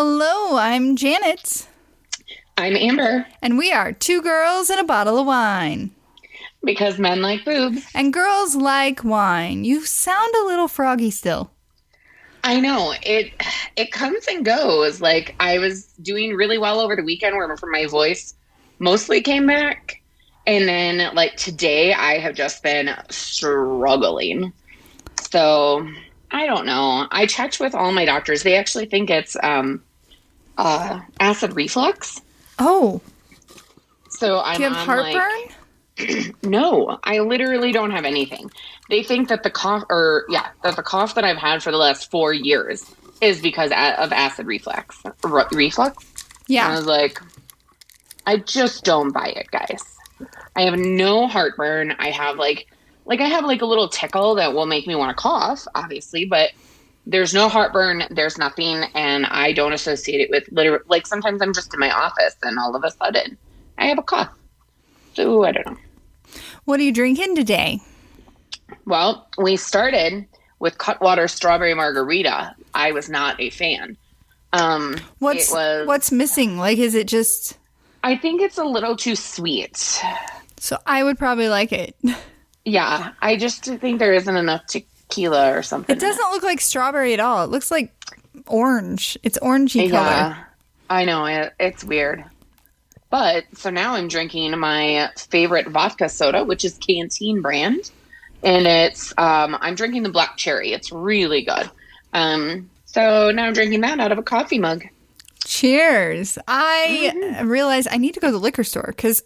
Hello, I'm Janet. I'm Amber. And we are two girls and a bottle of wine. Because men like boobs. And girls like wine. You sound a little froggy still. I know. It comes and goes. Like, I was doing really well over the weekend where my voice mostly came back. And then, like, today I have just been struggling. So, I don't know. I checked with all my doctors. They actually think it's acid reflux. Oh. So I'm Do you have heartburn? No, I literally don't have anything. They think that the cough that I've had for the last 4 years is because of acid reflux. Reflux? Yeah. And I was like, I just don't buy it, guys. I have no heartburn. I have I have a little tickle that will make me want to cough, obviously, but there's no heartburn. There's nothing, and I don't associate it with literally. Sometimes I'm just in my office, and all of a sudden, I have a cough. So I don't know. What are you drinking today? Well, we started with Cutwater Strawberry Margarita. I was not a fan. What's missing? Like, is it just... I think it's a little too sweet. So I would probably like it. Yeah, I just think there isn't enough tequila or something. It doesn't look like strawberry at all. It looks like orange. It's orangey color. Yeah, I know. It's weird. But, so now I'm drinking my favorite vodka soda, which is Canteen brand. And I'm drinking the black cherry. It's really good. So now I'm drinking that out of a coffee mug. Cheers. I realized I need to go to the liquor store because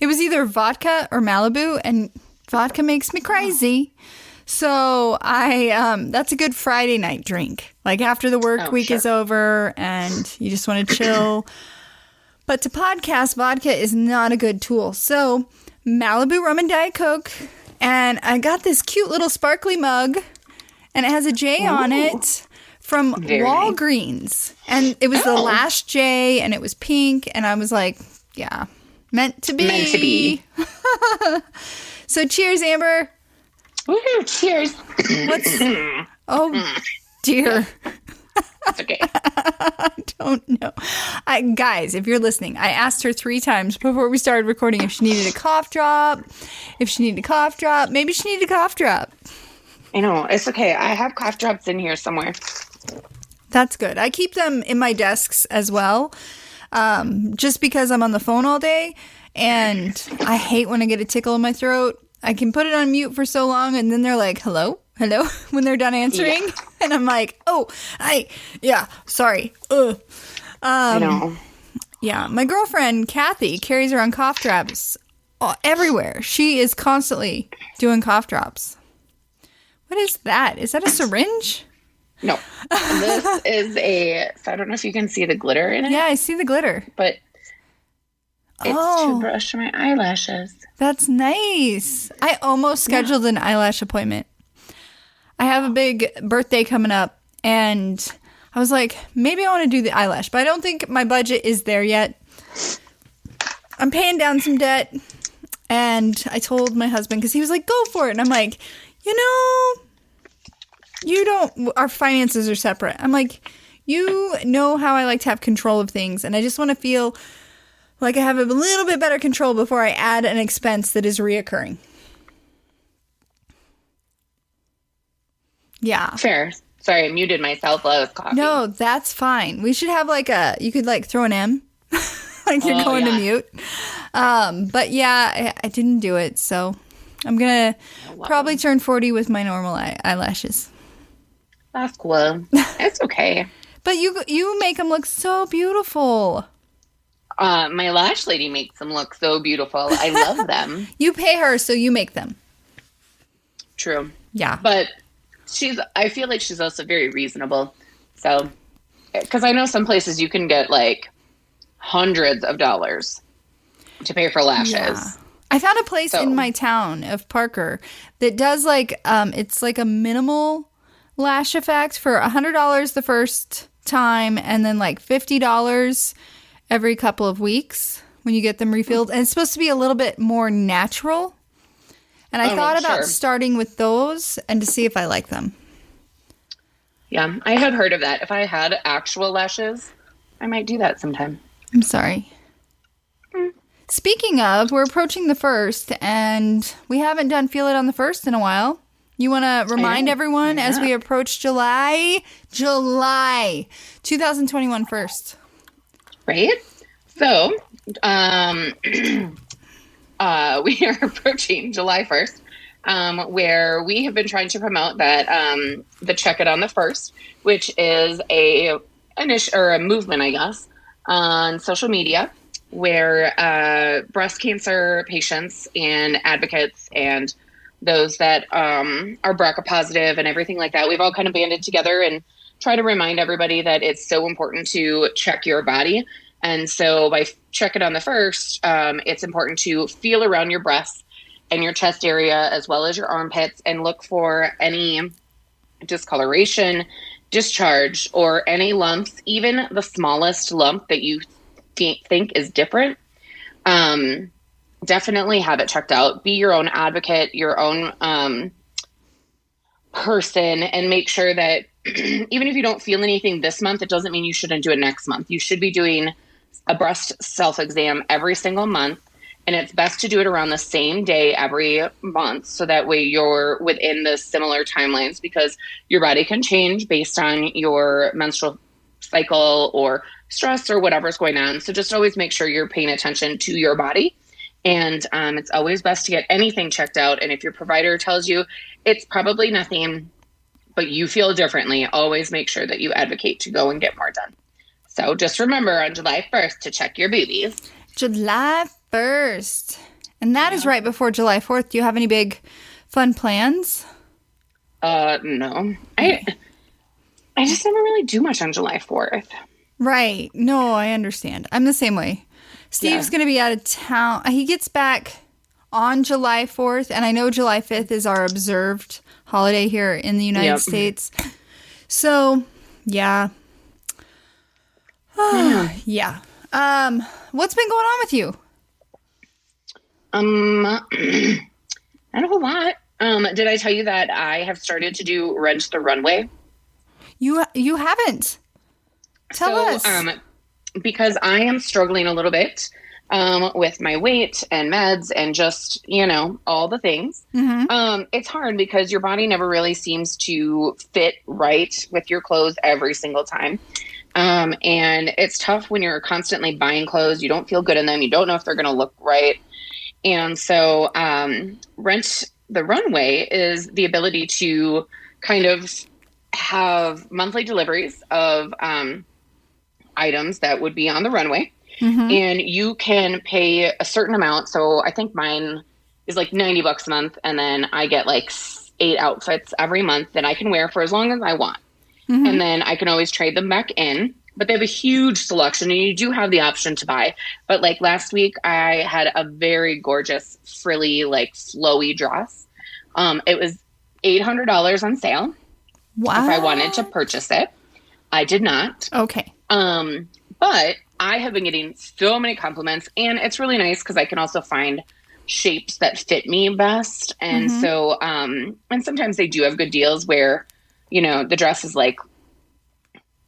it was either vodka or Malibu, and vodka makes me crazy. So that's a good Friday night drink. Like after the work week is over and you just want to chill. But to podcast, vodka is not a good tool. So Malibu rum and Diet Coke. And I got this cute little sparkly mug. And it has a J on it from Walgreens. And it was the last J, and it was pink. And I was like, yeah, meant to be. Meant to be. So cheers, Amber. Woohoo, cheers. Oh, dear. That's okay. I don't know. Guys, if you're listening, I asked her 3 times before we started recording if she needed a cough drop. Maybe she needed a cough drop. I know. It's okay. I have cough drops in here somewhere. That's good. I keep them in my desks as well, just because I'm on the phone all day, and I hate when I get a tickle in my throat. I can put it on mute for so long, and then they're like, hello, when they're done answering. Yeah. And I'm like, sorry. I know. Yeah, my girlfriend, Kathy, carries around cough drops everywhere. She is constantly doing cough drops. What is that? Is that a syringe? No. This is so I don't know if you can see the glitter in it. Yeah, I see the glitter. But it's to brush my eyelashes. That's nice. I almost scheduled an eyelash appointment. I have a big birthday coming up, and I was like, maybe I want to do the eyelash, but I don't think my budget is there yet. I'm paying down some debt, and I told my husband, because he was like, go for it. And I'm like, our finances are separate. I'm like, you know how I like to have control of things, and I just want to feel like I have a little bit better control before I add an expense that is reoccurring. Yeah. Fair. Sorry, I muted myself while I was coughing. No, that's fine. We should have you could throw an M, like you're going to mute. But yeah, I didn't do it, so I'm going to probably turn 40 with my normal eyelashes. That's cool. It's okay. But you make them look so beautiful. My lash lady makes them look so beautiful. I love them. You pay her, so you make them. True. Yeah. But I feel like she's also very reasonable. So, because I know some places you can get hundreds of dollars to pay for lashes. Yeah. I found a place in my town of Parker that does it's like a minimal lash effect for $100 the first time, and then $50 every couple of weeks when you get them refilled. And it's supposed to be a little bit more natural. And I thought about starting with those and to see if I like them. Yeah, I have heard of that. If I had actual lashes, I might do that sometime. I'm sorry. Speaking of, we're approaching the 1st, and we haven't done Feel It on the 1st in a while. You want to remind everyone as we approach July 2021 1st. Right? So, we are approaching July 1st, where we have been trying to promote that the Check It on the 1st, which is a movement, I guess, on social media, where breast cancer patients and advocates and those that are BRCA positive and everything like that, we've all kind of banded together and try to remind everybody that it's so important to check your body. And so by Check It on the 1st, it's important to feel around your breasts and your chest area as well as your armpits and look for any discoloration, discharge, or any lumps, even the smallest lump that you think is different. Definitely have it checked out. Be your own advocate, your own person, and make sure that even if you don't feel anything this month, it doesn't mean you shouldn't do it next month. You should be doing a breast self-exam every single month, and it's best to do it around the same day every month so that way you're within the similar timelines, because your body can change based on your menstrual cycle or stress or whatever's going on. So just always make sure you're paying attention to your body. And it's always best to get anything checked out. And if your provider tells you it's probably nothing, but you feel differently, always make sure that you advocate to go and get more done. So just remember on July 1st to check your boobies. July 1st. And that is right before July 4th. Do you have any big fun plans? No. I just never really do much on July 4th. Right. No, I understand. I'm the same way. Steve's going to be out of town. He gets back on July 4th, and I know July 5th is our observed holiday here in the United States. So, yeah. Yeah. What's been going on with you? Not a whole lot. Did I tell you that I have started to do Rent the Runway? You haven't. Tell us. Because I am struggling a little bit with my weight and meds and just, all the things. Mm-hmm. It's hard because your body never really seems to fit right with your clothes every single time. And it's tough when you're constantly buying clothes. You don't feel good in them. You don't know if they're going to look right. And so Rent the Runway is the ability to kind of have monthly deliveries of items that would be on the runway. Mm-hmm. And you can pay a certain amount. So I think mine is like $90 a month. And then I get like 8 outfits every month that I can wear for as long as I want. Mm-hmm. And then I can always trade them back in. But they have a huge selection and you do have the option to buy. But like last week, I had a very gorgeous, frilly, like flowy dress. It was $800 on sale. Wow. If I wanted to purchase it. I did not. Okay. But I have been getting so many compliments, and it's really nice because I can also find shapes that fit me best. And mm-hmm. so, and sometimes they do have good deals where, the dress is like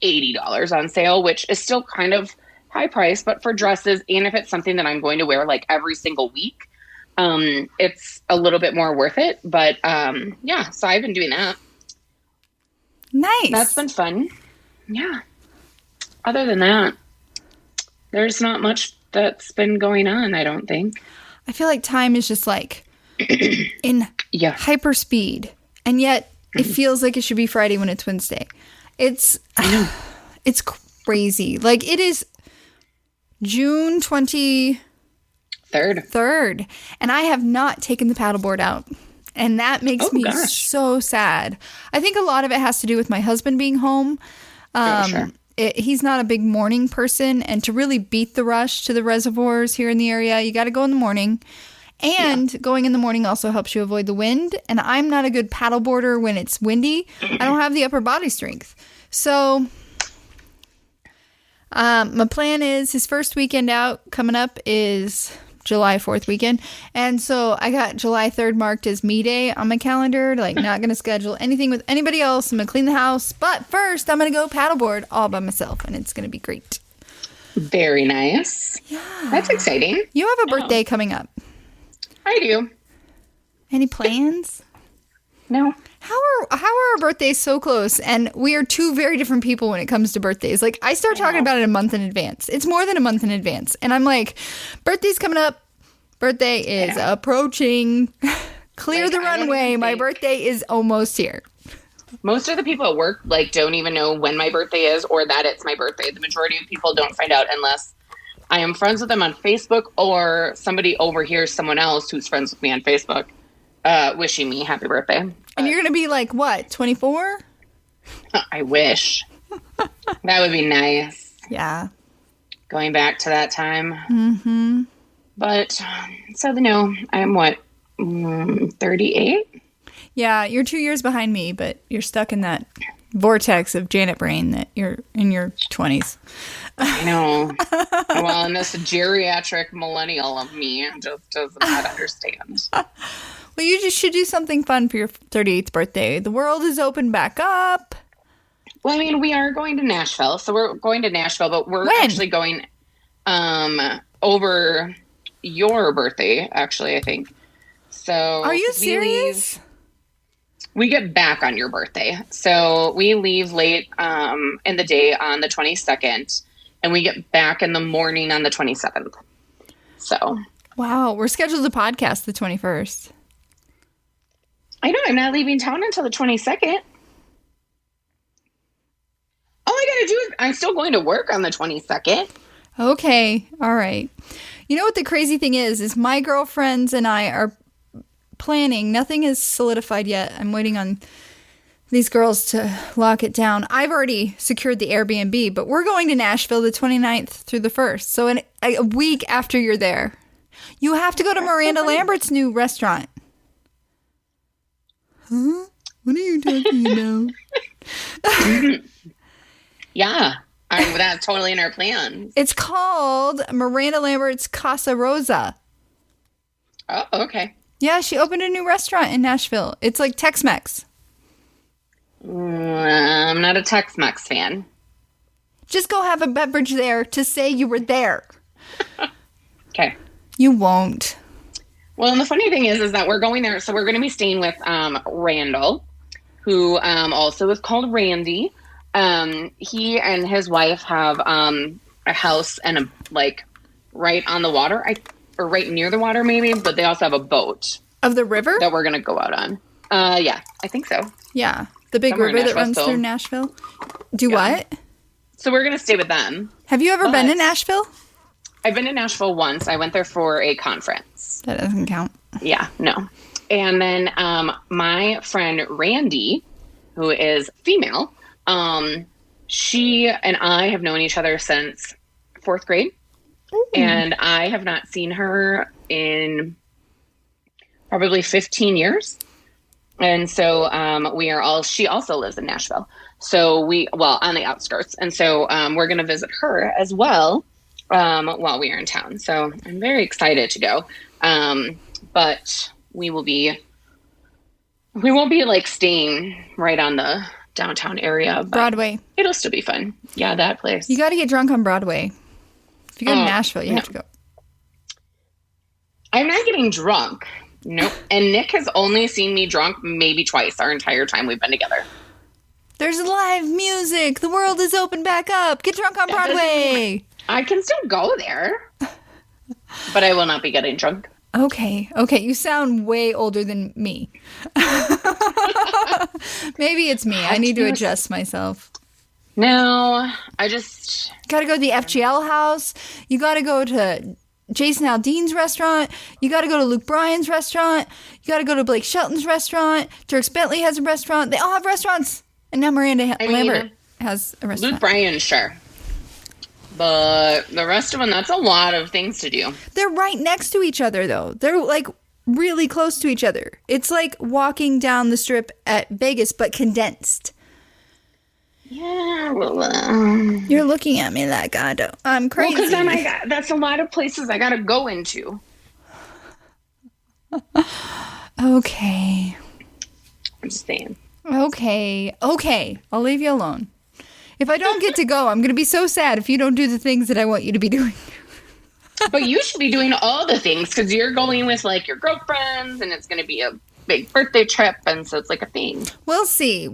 $80 on sale, which is still kind of high price, but for dresses, and if it's something that I'm going to wear like every single week, it's a little bit more worth it. But, yeah, so I've been doing that. Nice. That's been fun. Yeah. Other than that, there's not much that's been going on, I don't think. I feel like time is just like in hyper speed. And yet it feels like it should be Friday when it's Wednesday. It's crazy. Like it is June 23rd. And I have not taken the paddleboard out. And that makes me so sad. I think a lot of it has to do with my husband being home. Sure. He's not a big morning person, and to really beat the rush to the reservoirs here in the area, you got to go in the morning. And going in the morning also helps you avoid the wind. And I'm not a good paddleboarder when it's windy. I don't have the upper body strength. So my plan is his first weekend out coming up is July 4th weekend. And so I got July 3rd marked as me day on my calendar. Like, not going to schedule anything with anybody else. I'm going to clean the house. But first, I'm going to go paddleboard all by myself, and it's going to be great. Very nice. Yeah. That's exciting. You have a birthday coming up. I do. Any plans? No. How are our birthdays so close? And we are two very different people when it comes to birthdays. Like, I start talking about it a month in advance. It's more than a month in advance. And I'm like, birthday's coming up. Birthday is approaching. Clear the runway. My birthday is almost here. Most of the people at work, like, don't even know when my birthday is or that it's my birthday. The majority of people don't find out unless I am friends with them on Facebook or somebody overhears someone else who's friends with me on Facebook wishing me happy birthday. And you're going to be like, what, 24? I wish. That would be nice. Yeah. Going back to that time. Mm-hmm. But, so, I'm what, 38? Yeah, you're 2 years behind me, but you're stuck in that vortex of Janet brain that you're in your 20s. I know. Well, and this geriatric millennial of me just does not understand. Well, you just should do something fun for your 38th birthday. The world is open back up. Well, I mean, we are going to Nashville. So we're going to Nashville, but we're actually going over your birthday, actually, I think. So are you serious? We get back on your birthday. So we leave late in the day on the 22nd, and we get back in the morning on the 27th. So. Wow. We're scheduled to podcast the 21st. I know. I'm not leaving town until the 22nd. All I got to do is I'm still going to work on the 22nd. Okay. All right. You know what the crazy thing is my girlfriends and I are planning. Nothing is solidified yet. I'm waiting on these girls to lock it down. I've already secured the Airbnb, but we're going to Nashville the 29th through the 1st. So in a week after you're there, you have to go to Miranda Lambert's new restaurant. Huh? What are you talking about? Yeah. That's totally in our plans. It's called Miranda Lambert's Casa Rosa. Oh, okay. Yeah, she opened a new restaurant in Nashville. It's like Tex-Mex. I'm not a Tex-Mex fan. Just go have a beverage there to say you were there. Okay. You won't. Well, and the funny thing is that we're going there. So we're going to be staying with Randall, who also is called Randy. He and his wife have a house and right on the water, or right near the water maybe, but they also have a boat. Of the river? That we're going to go out on. Yeah, I think so. Yeah, the big Somewhere river that runs through Nashville. What? So we're going to stay with them. Have you ever been to Nashville? I've been to Nashville once. I went there for a conference. That doesn't count. Yeah, no. And then my friend Randy, who is female, she and I have known each other since 4th grade. Ooh. And I have not seen her in probably 15 years. And so she also lives in Nashville. So on the outskirts. And so we're going to visit her as well while we are in town. So I'm very excited to go. But we won't be staying right on the downtown area. But Broadway. It'll still be fun. Yeah, that place. You got to get drunk on Broadway. If you go to Nashville, you have to go. I'm not getting drunk. Nope. And Nick has only seen me drunk maybe twice our entire time we've been together. There's live music. The world is open back up. Get drunk on Broadway. I can still go there. But I will not be getting drunk. Okay. You sound way older than me. Maybe it's me. I need to adjust myself. No, I just... Got to go to the FGL house. You got to go to Jason Aldean's restaurant. You got to go to Luke Bryan's restaurant. You got to go to Blake Shelton's restaurant. Dierks Bentley has a restaurant. They all have restaurants. And now Miranda Lambert has a restaurant. Luke Bryan, sure. But the rest of them, that's a lot of things to do. They're right next to each other, though. They're really close to each other. It's like walking down the strip at Vegas, but condensed. Yeah, well, you're looking at me like I'm crazy. Well, because that's a lot of places I gotta go into. Okay. I'm just saying. Okay. I'll leave you alone. If I don't get to go, I'm going to be so sad if you don't do the things that I want you to be doing. But you should be doing all the things because you're going with like your girlfriends and it's going to be a big birthday trip. And so it's like a thing. We'll see.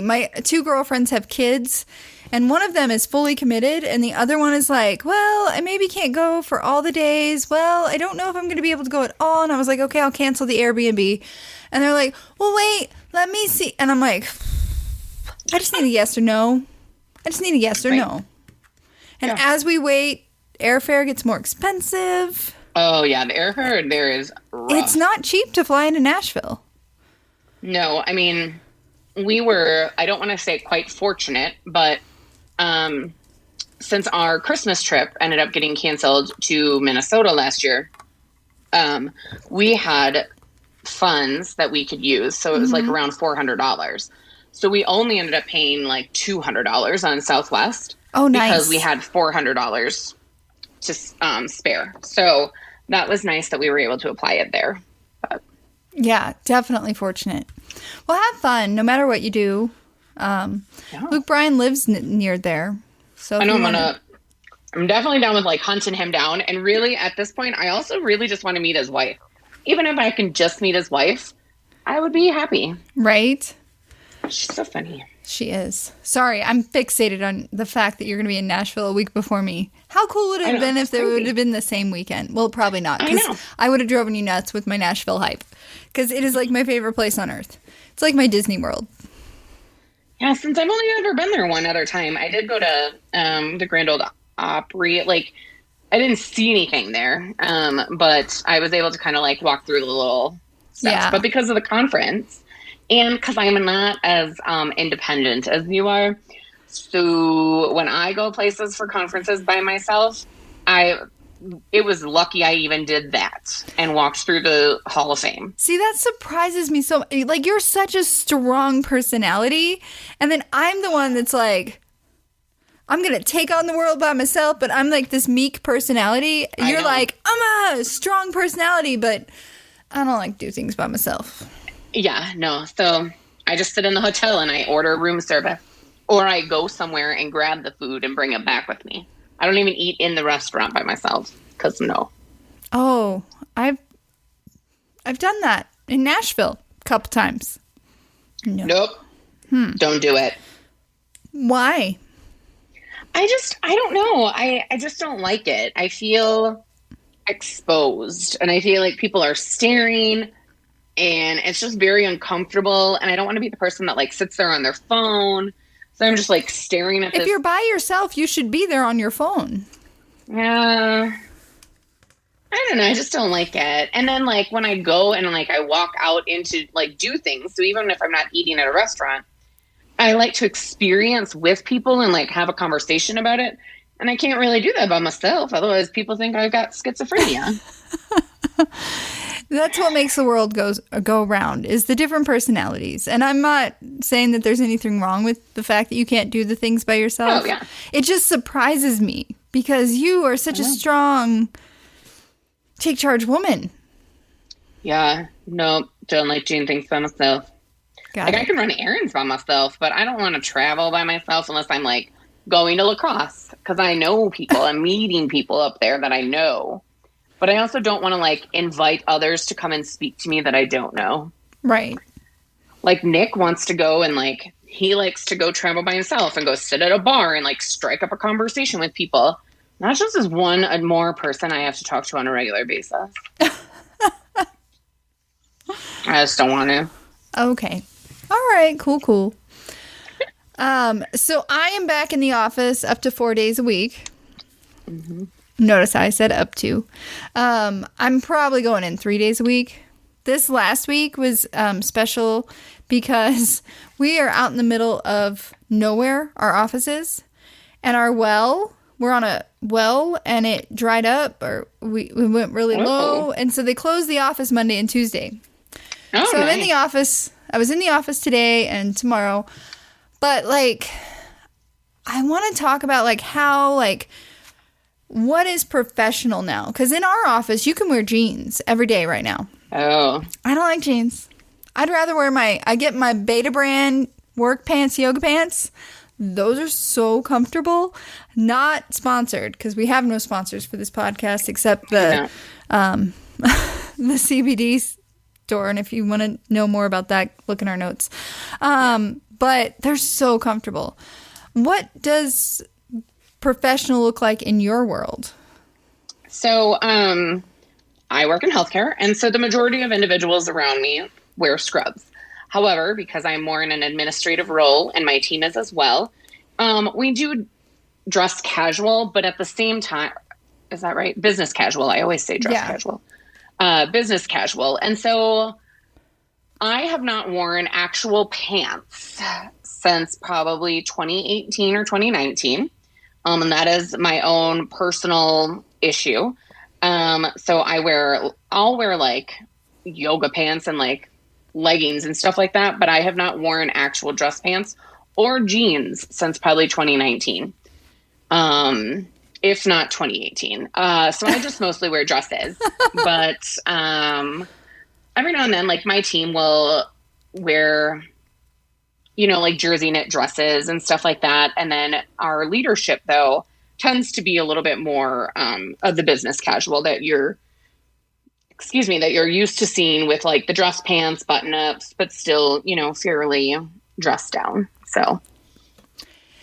My 2 girlfriends have kids and one of them is fully committed and the other one is like, well, I maybe can't go for all the days. Well, I don't know if I'm going to be able to go at all. And I was like, okay, I'll cancel the Airbnb. And they're like, well, wait, let me see. And I'm like, I just need a yes or no. No. And as we wait, airfare gets more expensive. Oh, yeah. The airfare there is rough. It's not cheap to fly into Nashville. No, I mean, we were, I don't want to say quite fortunate, but since our Christmas trip ended up getting canceled to Minnesota last year, we had funds that we could use. So it was like around $400. So we only ended up paying like $200 on Southwest. Oh, nice. Because we had $400 to spare. So that was nice that we were able to apply it there. But. Yeah, definitely fortunate. Well, have fun no matter what you do. Luke Bryan lives near there. So I know I'm definitely down with like hunting him down. And really at this point, I also really just want to meet his wife. Even if I can just meet his wife, I would be happy. Right? She's so funny. She is. Sorry, I'm fixated on the fact that you're going to be in Nashville a week before me. How cool would it have been if it would have been the same weekend? Well, probably not. Because I would have driven you nuts with my Nashville hype. Because it is like my favorite place on earth. It's like my Disney World. Yeah, since I've only ever been there one other time. I did go to the Grand Ole Opry. Like, I didn't see anything there. But I was able to kind of like walk through the little steps. Yeah. But because of the conference... And because I'm not as independent as you are. So when I go places for conferences by myself, it was lucky I even did that and walked through the Hall of Fame. See, that surprises me so much. Like, you're such a strong personality. And then I'm the one that's like, I'm going to take on the world by myself. But I'm like this meek personality. You're like, I'm a strong personality, but I don't like do things by myself. Yeah, no. So I just sit in the hotel and I order room service. Or I go somewhere and grab the food and bring it back with me. I don't even eat in the restaurant by myself because no. Oh, I've done that in Nashville a couple times. No. Nope. Don't do it. Why? I don't know. I just don't like it. I feel exposed and I feel like people are staring. And it's just very uncomfortable. And I don't want to be the person that like sits there on their phone. So I'm just like staring at this. If you're by yourself, you should be there on your phone. Yeah. I don't know. I just don't like it. And then like when I go and like I walk out into like do things. So even if I'm not eating at a restaurant, I like to experience with people and like have a conversation about it. And I can't really do that by myself. Otherwise people think I've got schizophrenia. That's what makes the world go round, is the different personalities. And I'm not saying that there's anything wrong with the fact that you can't do the things by yourself. Oh, yeah. It just surprises me because you are such a strong, take charge woman. Yeah. No, don't like doing things by myself. I can run errands by myself, but I don't want to travel by myself unless I'm like going to lacrosse because I know people. I'm meeting people up there that I know. But I also don't want to, like, invite others to come and speak to me that I don't know. Right. Like, Nick wants to go and, like, he likes to go travel by himself and go sit at a bar and, like, strike up a conversation with people. Not just as one more person I have to talk to on a regular basis. I just don't want to. Okay. All right. Cool. So I am back in the office up to 4 days a week. Mm-hmm. Notice how I said up to. I'm probably going in 3 days a week. This last week was special because we are out in the middle of nowhere, our offices, and our we're on a well, and it dried up, or we went really low, and so they closed the office Monday and Tuesday. Oh, so nice. I'm in the office. I was in the office today and tomorrow, but like, I want to talk about like how like. What is professional now? Because in our office, you can wear jeans every day right now. Oh. I don't like jeans. I'd rather wear I get my Beta brand work pants, yoga pants. Those are so comfortable. Not sponsored, because we have no sponsors for this podcast except the CBD store. And if you want to know more about that, look in our notes. But they're so comfortable. What does professional look like in your world? So I work in healthcare, and so the majority of individuals around me wear scrubs. However, because I'm more in an administrative role, and my team is as well, we do dress casual, but at the same time, is that right? Business casual. I always say dress casual. Business casual. And so I have not worn actual pants since probably 2018 or 2019. And that is my own personal issue. So I'll wear like yoga pants and like leggings and stuff like that, but I have not worn actual dress pants or jeans since probably 2019. If not 2018. So I just mostly wear dresses, but, every now and then, like my team will wear, like jersey knit dresses and stuff like that. And then our leadership though tends to be a little bit more, of the business casual that you're used to seeing with like the dress pants, button ups, but still, fairly dressed down.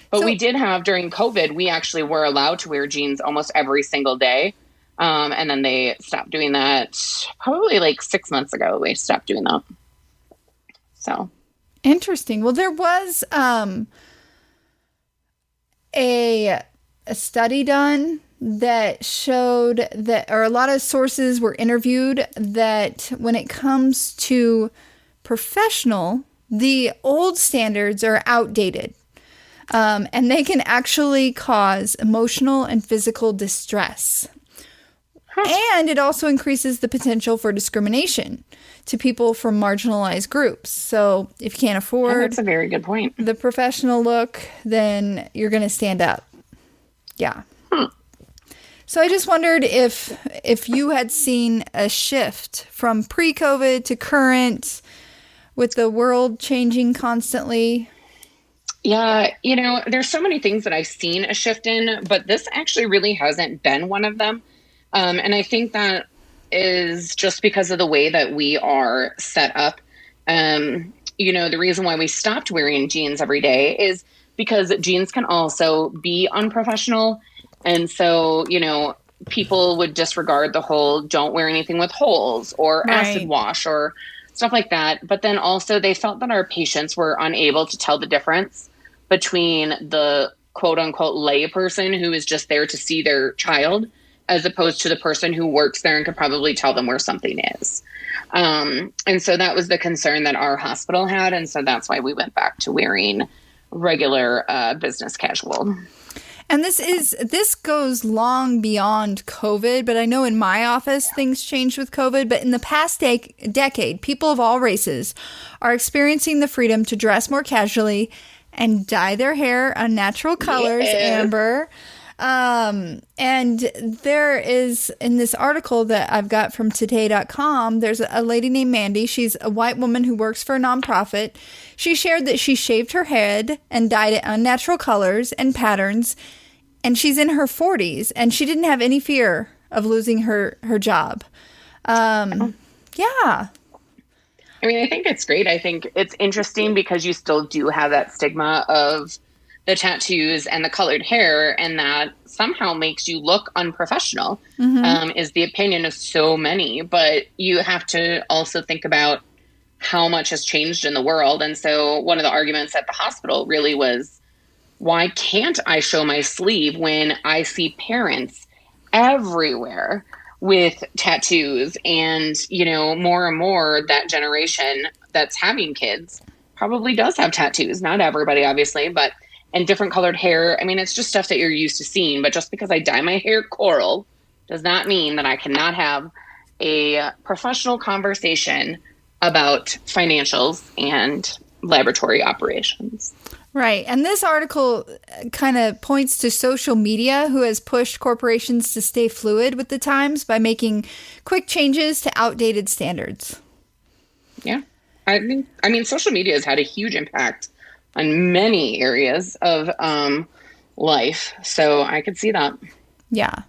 But we did have during COVID, we actually were allowed to wear jeans almost every single day. And then they stopped doing that probably like 6 months ago. They stopped doing that. So interesting. Well, there was a study done that showed that, or a lot of sources were interviewed, that when it comes to professional, the old standards are outdated. And they can actually cause emotional and physical distress. And it also increases the potential for discrimination to people from marginalized groups. So if you can't afford that's a very good point. The professional look, then you're going to stand up. Yeah. So I just wondered if you had seen a shift from pre-COVID to current, with the world changing constantly. Yeah, there's so many things that I've seen a shift in, but this actually really hasn't been one of them. And I think that is just because of the way that we are set up. The reason why we stopped wearing jeans every day is because jeans can also be unprofessional. And so, people would disregard the whole don't wear anything with holes or acid wash or stuff like that. But then also they felt that our patients were unable to tell the difference between the quote unquote lay person who is just there to see their child, as opposed to the person who works there and could probably tell them where something is. And so that was the concern that our hospital had. And so that's why we went back to wearing regular business casual. And this goes long beyond COVID, but I know in my office things changed with COVID. But in the past decade, people of all races are experiencing the freedom to dress more casually and dye their hair unnatural colors, Amber. And there is, in this article that I've got from today.com, there's a lady named Mandy. She's a white woman who works for a nonprofit. She shared that she shaved her head and dyed it unnatural colors and patterns. And she's in her 40s, and she didn't have any fear of losing her job. Yeah. I mean, I think it's great. I think it's interesting because you still do have that stigma of the tattoos and the colored hair, and that somehow makes you look unprofessional, is the opinion of so many. But you have to also think about how much has changed in the world. And so one of the arguments at the hospital really was, why can't I show my sleeve when I see parents everywhere with tattoos? And, more and more that generation that's having kids probably does have tattoos. Not everybody, obviously, but and different colored hair. I mean, it's just stuff that you're used to seeing. But just because I dye my hair coral does not mean that I cannot have a professional conversation about financials and laboratory operations. Right. And this article kind of points to social media, who has pushed corporations to stay fluid with the times by making quick changes to outdated standards. Yeah. I mean, social media has had a huge impact on many areas of life. So I could see that. Yeah.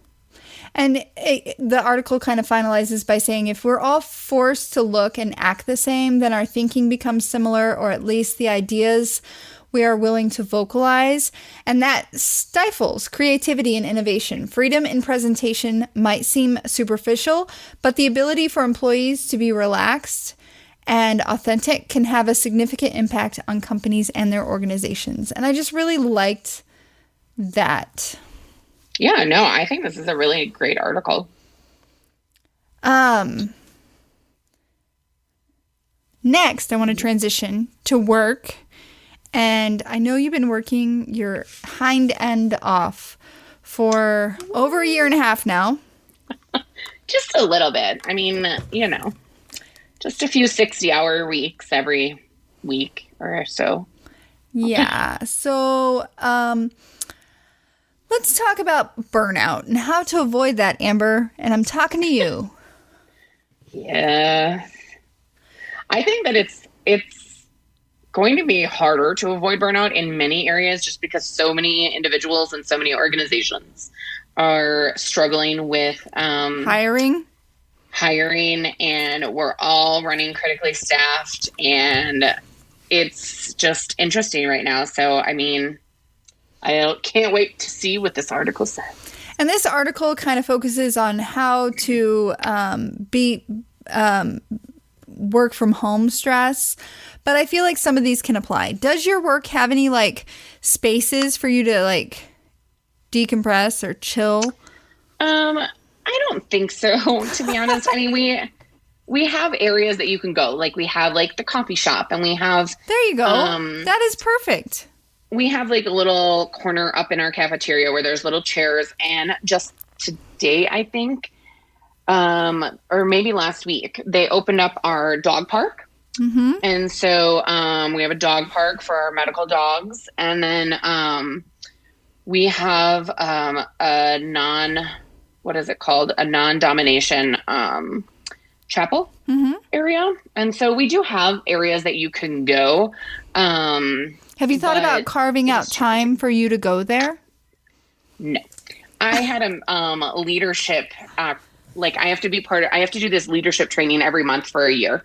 And the article kind of finalizes by saying if we're all forced to look and act the same, then our thinking becomes similar, or at least the ideas we are willing to vocalize, and that stifles creativity and innovation. Freedom in presentation might seem superficial, but the ability for employees to be relaxed and authentic can have a significant impact on companies and their organizations. And I just really liked that. Yeah, no, I think this is a really great article. Next, I want to transition to work. And I know you've been working your hind end off for over a year and a half now. Just a little bit. I mean, just a few 60-hour weeks every week or so. Yeah. So let's talk about burnout and how to avoid that, Amber. And I'm talking to you. Yeah. I think that it's going to be harder to avoid burnout in many areas just because so many individuals and so many organizations are struggling with hiring, and we're all running critically staffed, and it's just interesting right now. So, I mean, I can't wait to see what this article says. And this article kind of focuses on how to beat work from home stress. But I feel like some of these can apply. Does your work have any spaces for you to decompress or chill? I don't think so, to be honest. I mean, we have areas that you can go. Like we have the coffee shop, and we have there you go. That is perfect. We have a little corner up in our cafeteria where there's little chairs. And just today, I think, or maybe last week, they opened up our dog park. Mm-hmm. And so we have a dog park for our medical dogs. And then we have a non-domination chapel area. And so we do have areas that you can go. Have you thought about carving out time for you to go there? No. I had a leadership I have to do this leadership training every month for a year.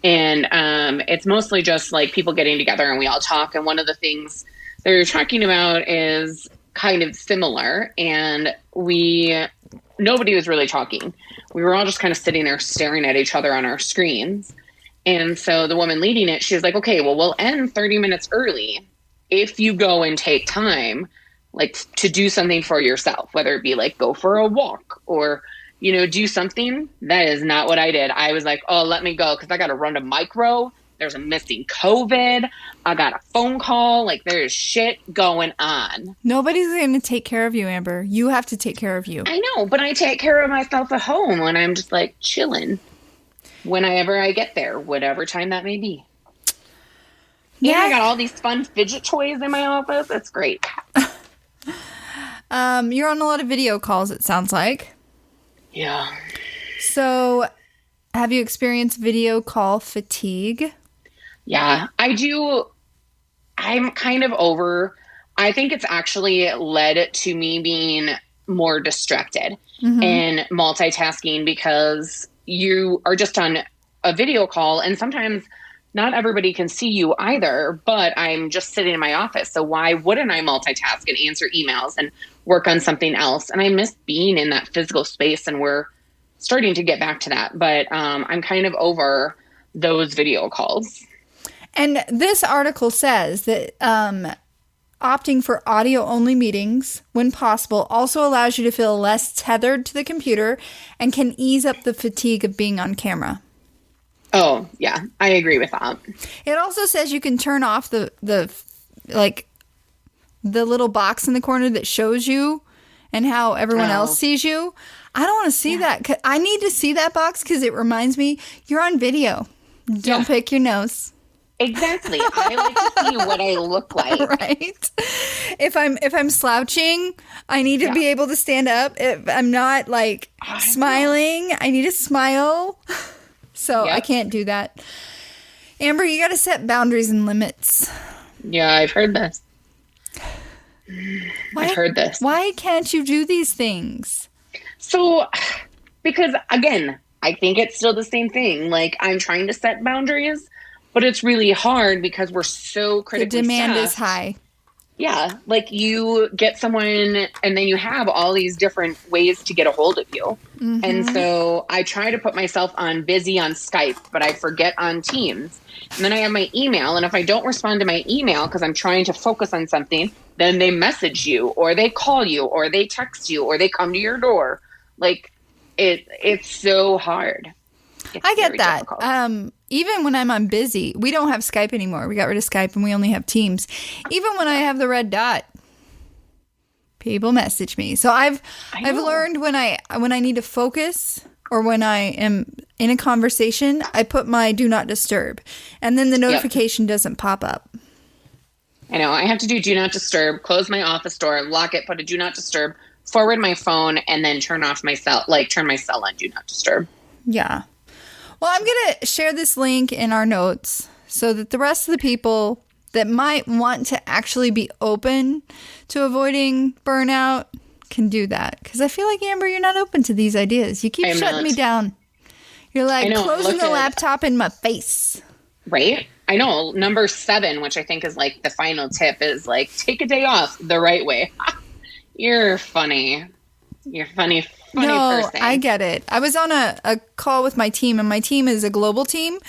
And it's mostly just people getting together and we all talk. And one of the things they're talking about is kind of similar. And nobody was really talking. We were all just kind of sitting there staring at each other on our screens. And so the woman leading it, she was like, okay, well, we'll end 30 minutes early if you go and take time to do something for yourself, whether it be go for a walk or do something. That is not what I did. I was like, oh, let me go because I got to run to micro. There's a missing COVID. I got a phone call. There's shit going on. Nobody's going to take care of you, Amber. You have to take care of you. I know, but I take care of myself at home when I'm just chilling whenever I get there, whatever time that may be. Yeah. And I got all these fun fidget toys in my office. It's great. You're on a lot of video calls, it sounds like. Yeah. So, have you experienced video call fatigue? Yeah, I do. I'm kind of over. I think it's actually led to me being more distracted and multitasking because you are just on a video call and sometimes not everybody can see you either, but I'm just sitting in my office. So why wouldn't I multitask and answer emails and work on something else? And I miss being in that physical space, and we're starting to get back to that. But I'm kind of over those video calls. And this article says that opting for audio-only meetings, when possible, also allows you to feel less tethered to the computer and can ease up the fatigue of being on camera. Oh, yeah, I agree with that. It also says you can turn off the little box in the corner that shows you and how everyone else sees you. I don't want to see that. I need to see that box because it reminds me you're on video. Don't pick your nose. Exactly. I like to see what I look like. Right. If I'm slouching, I need to be able to stand up. If I'm not like smiling, I need to smile. So I can't do that. Amber, you got to set boundaries and limits. Yeah, I've heard this. I've heard this. Why can't you do these things? So, because again, I think it's still the same thing. Like, I'm trying to set boundaries, but it's really hard because we're so critically The demand staffed. is high. Yeah. Like, you get someone and then you have all these different ways to get a hold of you. Mm-hmm. And so I try to put myself on busy on Skype, but I forget on Teams. And then I have my email. And if I don't respond to my email because I'm trying to focus on something, then they message you or they call you or they text you or they come to your door. Like, it's so hard. I get that. Even when I'm on busy, we don't have Skype anymore. We got rid of Skype and we only have Teams. Even when I have the red dot, people message me. So I've learned when I need to focus or when I am in a conversation, I put my do not disturb, and then the notification doesn't pop up. I know. I have to do not disturb, close my office door, lock it, put a do not disturb, forward my phone, and then turn my cell on do not disturb. Yeah. Well, I'm going to share this link in our notes so that the rest of the people that might want to actually be open to avoiding burnout can do that. Because I feel like, Amber, you're not open to these ideas. You keep shutting me down. You're like closing the laptop in my face. Right? I know. Number 7, which I think is like the final tip, is like take a day off the right way. You're funny. You're funny person. I get it. I was on a call with my team, and my team is a global team.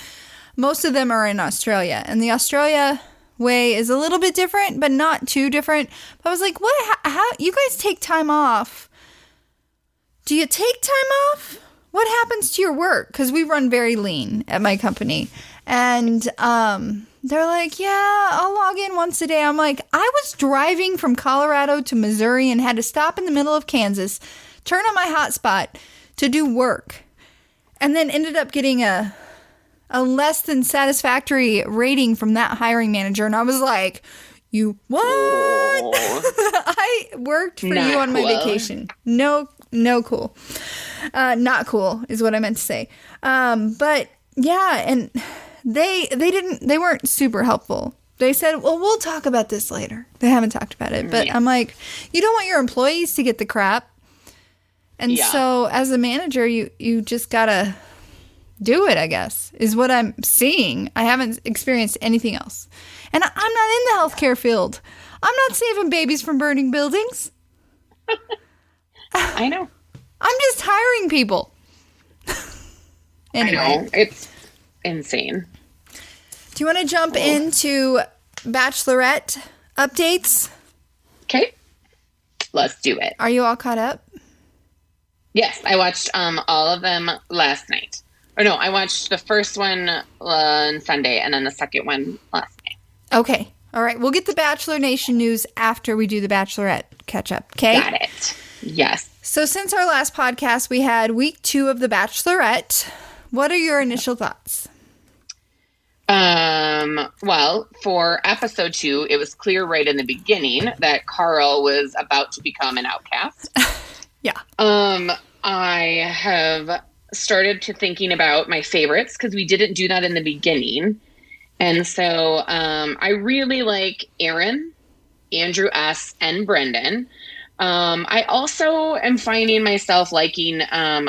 Most of them are in Australia, and the Australia way is a little bit different, but not too different. But I was like, what? How you guys take time off? Do you take time off? What happens to your work? Because we run very lean at my company. And they're like, yeah, I'll log in once a day. I'm like, I was driving from Colorado to Missouri and had to stop in the middle of Kansas, turn on my hotspot to do work, and then ended up getting a less than satisfactory rating from that hiring manager. And I was like, you what? I worked for you on my vacation. No cool. Not cool is what I meant to say. But yeah, and they weren't super helpful. They said, well, we'll talk about this later. They haven't talked about it. But I'm like, you don't want your employees to get the crap. And so as a manager, you just gotta do it, I guess, is what I'm seeing. I haven't experienced anything else. And I'm not in the healthcare field. I'm not saving babies from burning buildings. I know. I'm just hiring people. Anyway. I know. It's insane. Do you want to jump into Bachelorette updates? Okay. Let's do it. Are you all caught up? Yes, I watched all of them last night. Or no, I watched the first one on Sunday and then the second one last night. Okay. All right. We'll get the Bachelor Nation news after we do the Bachelorette catch-up. Okay? Got it. Yes. So since our last podcast, we had week 2 of the Bachelorette. What are your initial thoughts? Well, for episode 2, it was clear right in the beginning that Carl was about to become an outcast. Yeah. I have started to thinking about my favorites because we didn't do that in the beginning. And so, I really like Aaron, Andrew S., and Brendan. I also am finding myself liking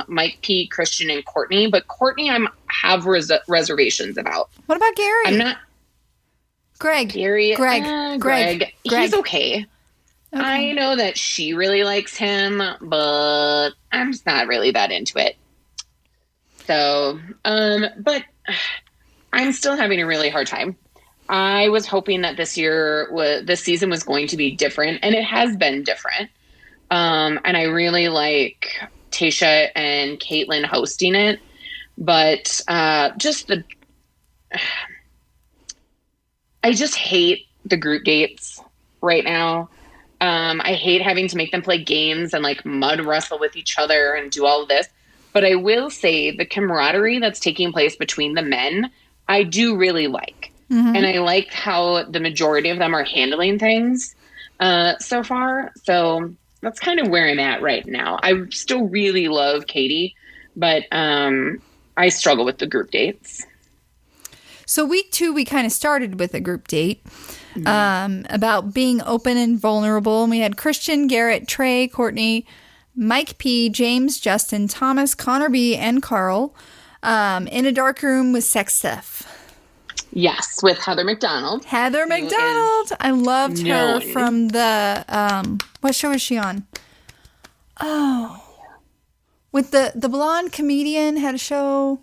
Mike P., Christian, and Courtney, but Courtney I have reservations about. What about Gary? I'm not... Greg. Greg. He's okay. I know that she really likes him, but I'm just not really that into it. So, but I'm still having a really hard time. I was hoping that this season was going to be different, and it has been different. And I really like Tayshia and Caitlin hosting it, but I just hate the group dates right now. I hate having to make them play games and like mud wrestle with each other and do all of this. But I will say the camaraderie that's taking place between the men, I do really like. And I like how the majority of them are handling things so far. So that's kind of where I'm at right now. I still really love Katie, but I struggle with the group dates. So week 2, we kind of started with a group date about being open and vulnerable. And we had Christian, Garrett, Trey, Courtney, Mike P, James, Justin, Thomas, Connor B, and Carl in a dark room with sex stuff. Yes, with Heather McDonald. Heather McDonald. I loved her from the, what show is she on? Oh, with the blonde comedian had a show.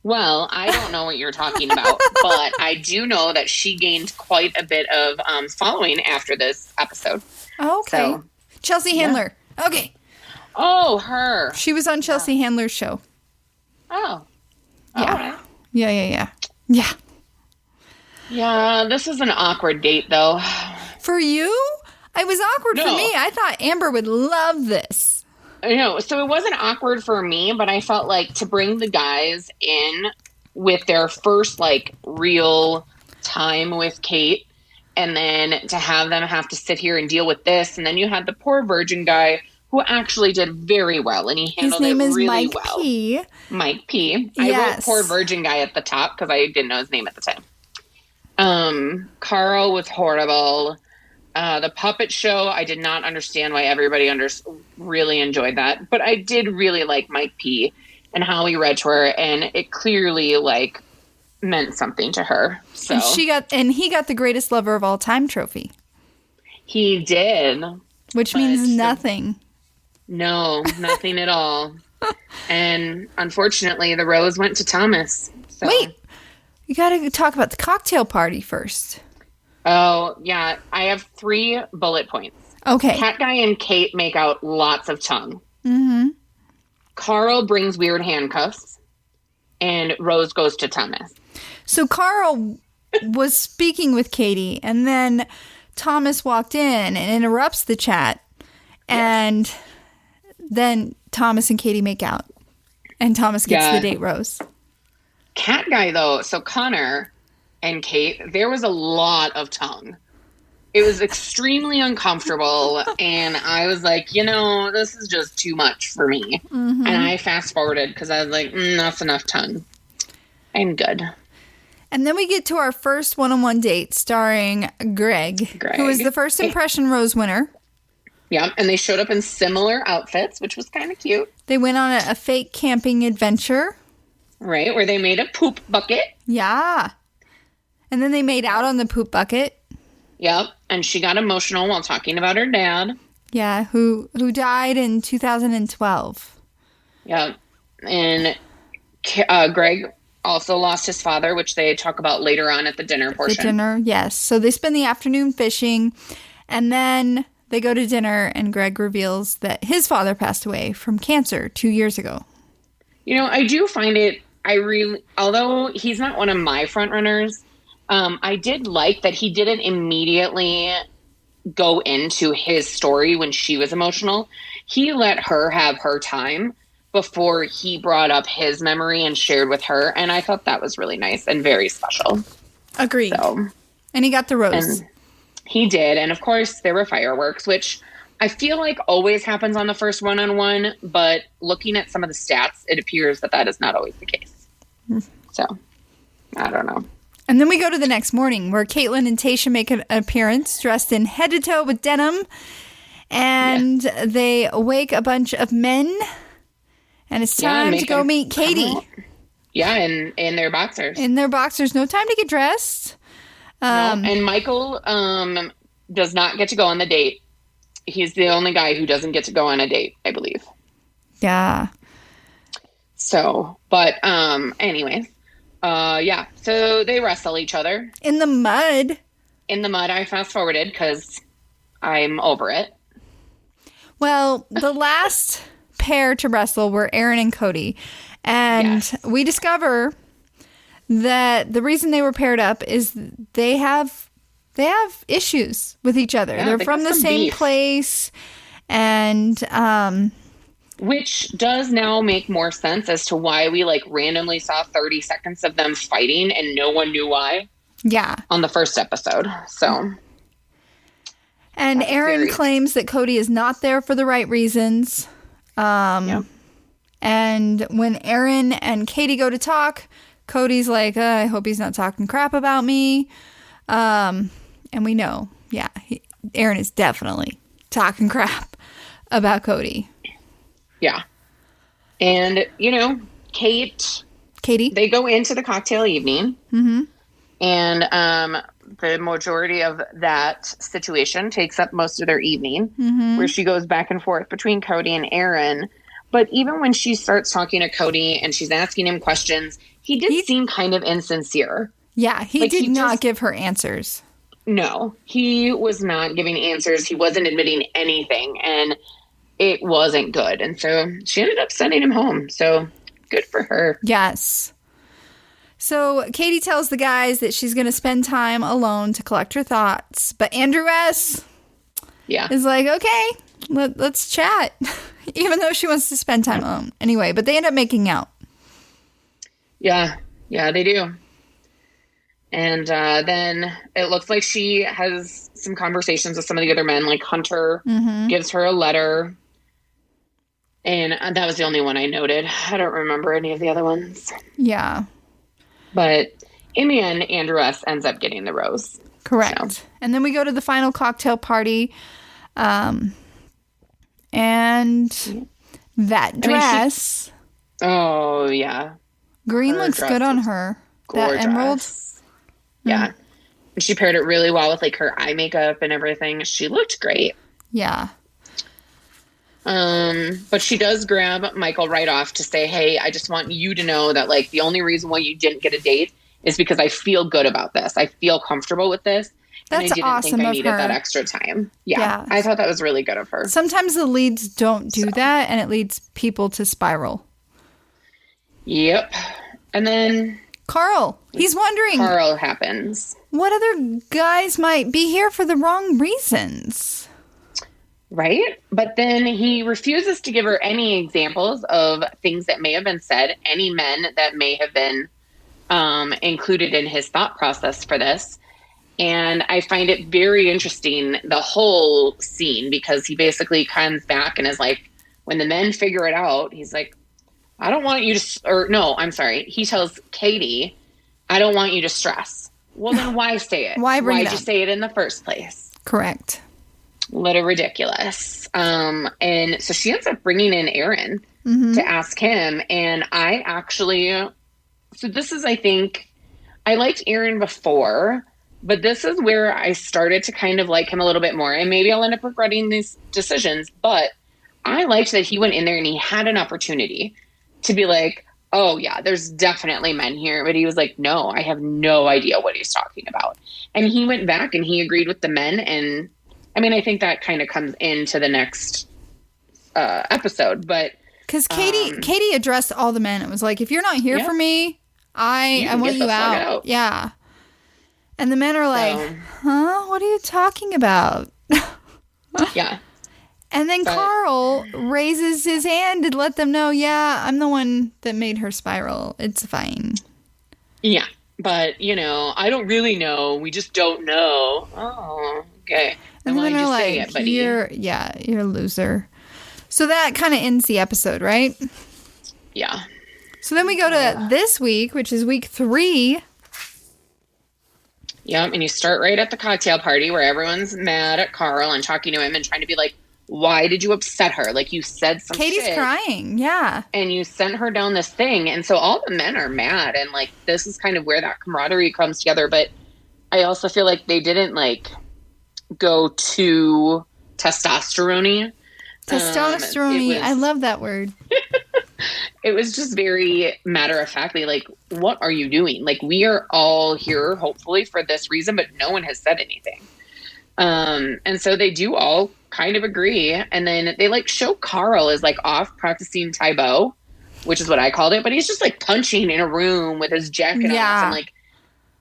Well, I don't know what you're talking about, but I do know that she gained quite a bit of following after this episode. Okay. So, Chelsea Handler. Yeah. Okay. Oh, her. She was on Chelsea Handler's show. Oh. Yeah. Right. Yeah. Yeah, this is an awkward date, though. For you? It was awkward for me. I thought Amber would love this. So it wasn't awkward for me, but I felt like to bring the guys in with their first, like, real time with Kate, and then to have them have to sit here and deal with this, and then you had the poor virgin guy who actually did very well, and he handled it really well. His name is Mike P. Mike P. I wrote poor virgin guy at the top because I didn't know his name at the time. Carl was horrible. The puppet show, I did not understand why everybody really enjoyed that. But I did really like Mike P. and how he read to her, and it clearly, like, meant something to her. So and he got the greatest lover of all time trophy. He did. Which means nothing. No, nothing at all. And unfortunately, the rose went to Thomas. So. Wait, you got to talk about the cocktail party first. Oh, yeah. I have 3 bullet points. Okay. Cat Guy and Kate make out lots of tongue. Mm-hmm. Carl brings weird handcuffs. And Rose goes to Thomas. So Carl was speaking with Katie, and then Thomas walked in and interrupts the chat. And then Thomas and Katie make out. And Thomas gets the date Rose. Cat Guy, though, so Connor and Kate, there was a lot of tongue. It was extremely uncomfortable, and I was like, this is just too much for me. Mm-hmm. And I fast-forwarded because I was like, that's enough tongue. I'm good. And then we get to our first one-on-one date starring Greg, who was the first impression Rose winner. Yeah, and they showed up in similar outfits, which was kind of cute. They went on a fake camping adventure. Right, where they made a poop bucket. Yeah. And then they made out on the poop bucket. Yep, and she got emotional while talking about her dad. Yeah, who died in 2012. Yep, and Greg also lost his father, which they talk about later on at the dinner portion. The dinner, yes. So they spend the afternoon fishing, and then they go to dinner, and Greg reveals that his father passed away from cancer 2 years ago. I do find it, although he's not one of my front runners, I did like that he didn't immediately go into his story when she was emotional. He let her have her time before he brought up his memory and shared with her. And I thought that was really nice and very special. Agreed. And he got the rose. He did. And of course, there were fireworks, which I feel like always happens on the first one-on-one. But looking at some of the stats, it appears that is not always the case. So, I don't know. And then we go to the next morning where Caitlin and Tayshia make an appearance dressed in head to toe with denim. And they wake a bunch of men. And it's time to go meet Katie. Yeah, in their boxers. In their boxers. No time to get dressed. No, and Michael does not get to go on the date. He's the only guy who doesn't get to go on a date, I believe. Yeah. So, but anyways. So they wrestle each other. In the mud. I fast forwarded because I'm over it. Well, the last pair to wrestle were Aaron and Cody. And we discover that the reason they were paired up is they have issues with each other. Yeah, they're from the same place. And Which does now make more sense as to why we like randomly saw 30 seconds of them fighting and no one knew why. Yeah. On the first episode. So. And Aaron claims that Cody is not there for the right reasons. Yeah. And when Aaron and Katie go to talk, Cody's like, I hope he's not talking crap about me. And we know, Aaron is definitely talking crap about Cody. Yeah. And, Katie, they go into the cocktail evening. Mm-hmm. And the majority of that situation takes up most of their evening, where she goes back and forth between Cody and Aaron. But even when she starts talking to Cody and she's asking him questions, he did seem kind of insincere. Yeah, he did not give her answers. No, he was not giving answers. He wasn't admitting anything, and it wasn't good. And so she ended up sending him home. So good for her. Yes. So Katie tells the guys that she's going to spend time alone to collect her thoughts. But Andrew S. is like, okay, let's chat. Even though she wants to spend time alone. Anyway, but they end up making out. Yeah, they do. And then it looks like she has some conversations with some of the other men. Like Hunter gives her a letter. And that was the only one I noted. I don't remember any of the other ones. Yeah. But in the end, Andrew S. ends up getting the rose. Correct. So. And then we go to the final cocktail party. And that dress. Oh, yeah. Green looks good on her. Gorgeous. That emerald. Yeah. And she paired it really well with like her eye makeup and everything. She looked great. Yeah. But she does grab Michael right off to say, hey, I just want you to know that like the only reason why you didn't get a date is because I feel good about this. I feel comfortable with this. That's and I didn't awesome think I of needed her. that extra time. Yeah. I thought that was really good of her. Sometimes the leads don't do that, and it leads people to spiral. Yep. And then Carl, he's wondering. Carl happens. What other guys might be here for the wrong reasons? Right? But then he refuses to give her any examples of things that may have been said, any men that may have been included in his thought process for this. And I find it very interesting, the whole scene, because he basically comes back and is like, when the men figure it out, he's like, I don't want you to, or no, I'm sorry. He tells Katie, I don't want you to stress. Well, then why say it? Why'd you say it in the first place? Correct. Little ridiculous. And so she ends up bringing in Aaron to ask him. And I actually, so this is, I think, I liked Aaron before, but this is where I started to kind of like him a little bit more. And maybe I'll end up regretting these decisions, but I liked that he went in there and he had an opportunity to be like, oh yeah, there's definitely men here. But he was like, no, I have no idea what he's talking about. And he went back and he agreed with the men. And I mean, I think that kind of comes into the next episode, but because Katie addressed all the men. It was like, if you're not here for me, I want you out. Yeah. And the men are like, huh? What are you talking about? Yeah. And then Carl raises his hand to let them know, yeah, I'm the one that made her spiral. It's fine. Yeah. But, I don't really know. We just don't know. Oh, okay. And then they're like, you're a loser. So that kind of ends the episode, right? Yeah. So then we go to this week, which is week 3. Yeah, and you start right at the cocktail party where everyone's mad at Carl and talking to him and trying to be like, why did you upset her? Like, you said some Katie's shit. crying, yeah. And you sent her down this thing. And so all the men are mad. And, like, this is kind of where that camaraderie comes together. But I also feel like they didn't, like, go too testosterone-y. Testosterone-y. I love that word. It was just very matter-of-factly, like, what are you doing? Like, we are all here, hopefully, for this reason, but no one has said anything. And so they do all kind of agree. And then they, like, show Carl is, like, off practicing Taebo, which is what I called it. But he's just, like, punching in a room with his jacket off. And, like,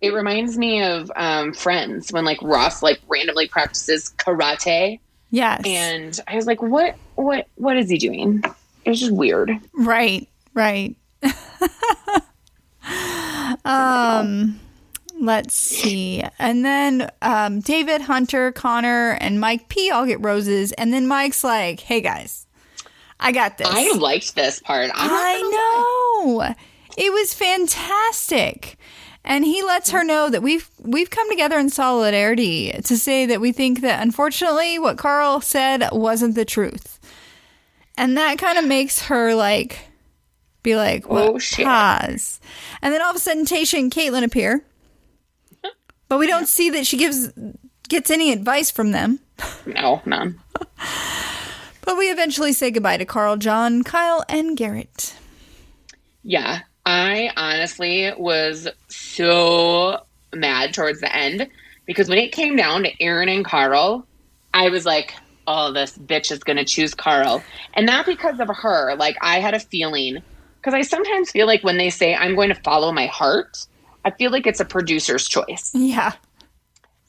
it reminds me of Friends when, like, Ross, like, randomly practices karate. Yes. And I was like, what is he doing? It was just weird. Right. Let's see. And then David, Hunter, Connor, and Mike P all get roses. And then Mike's like, hey, guys, I got this. I liked this part. I know. It was fantastic. And he lets her know that we've come together in solidarity to say that we think that, unfortunately, what Carl said wasn't the truth. And that kind of makes her, be like, well, oh, shit. Pause. And then all of a sudden, Tasha and Caitlin appear. But we don't see that she gets any advice from them. No, none. But we eventually say goodbye to Carl, John, Kyle, and Garrett. Yeah, I honestly was so mad towards the end because when it came down to Aaron and Carl, I was like, oh, this bitch is going to choose Carl. And not because of her. I had a feeling, because I sometimes feel like when they say I'm going to follow my heart, I feel like it's a producer's choice. Yeah.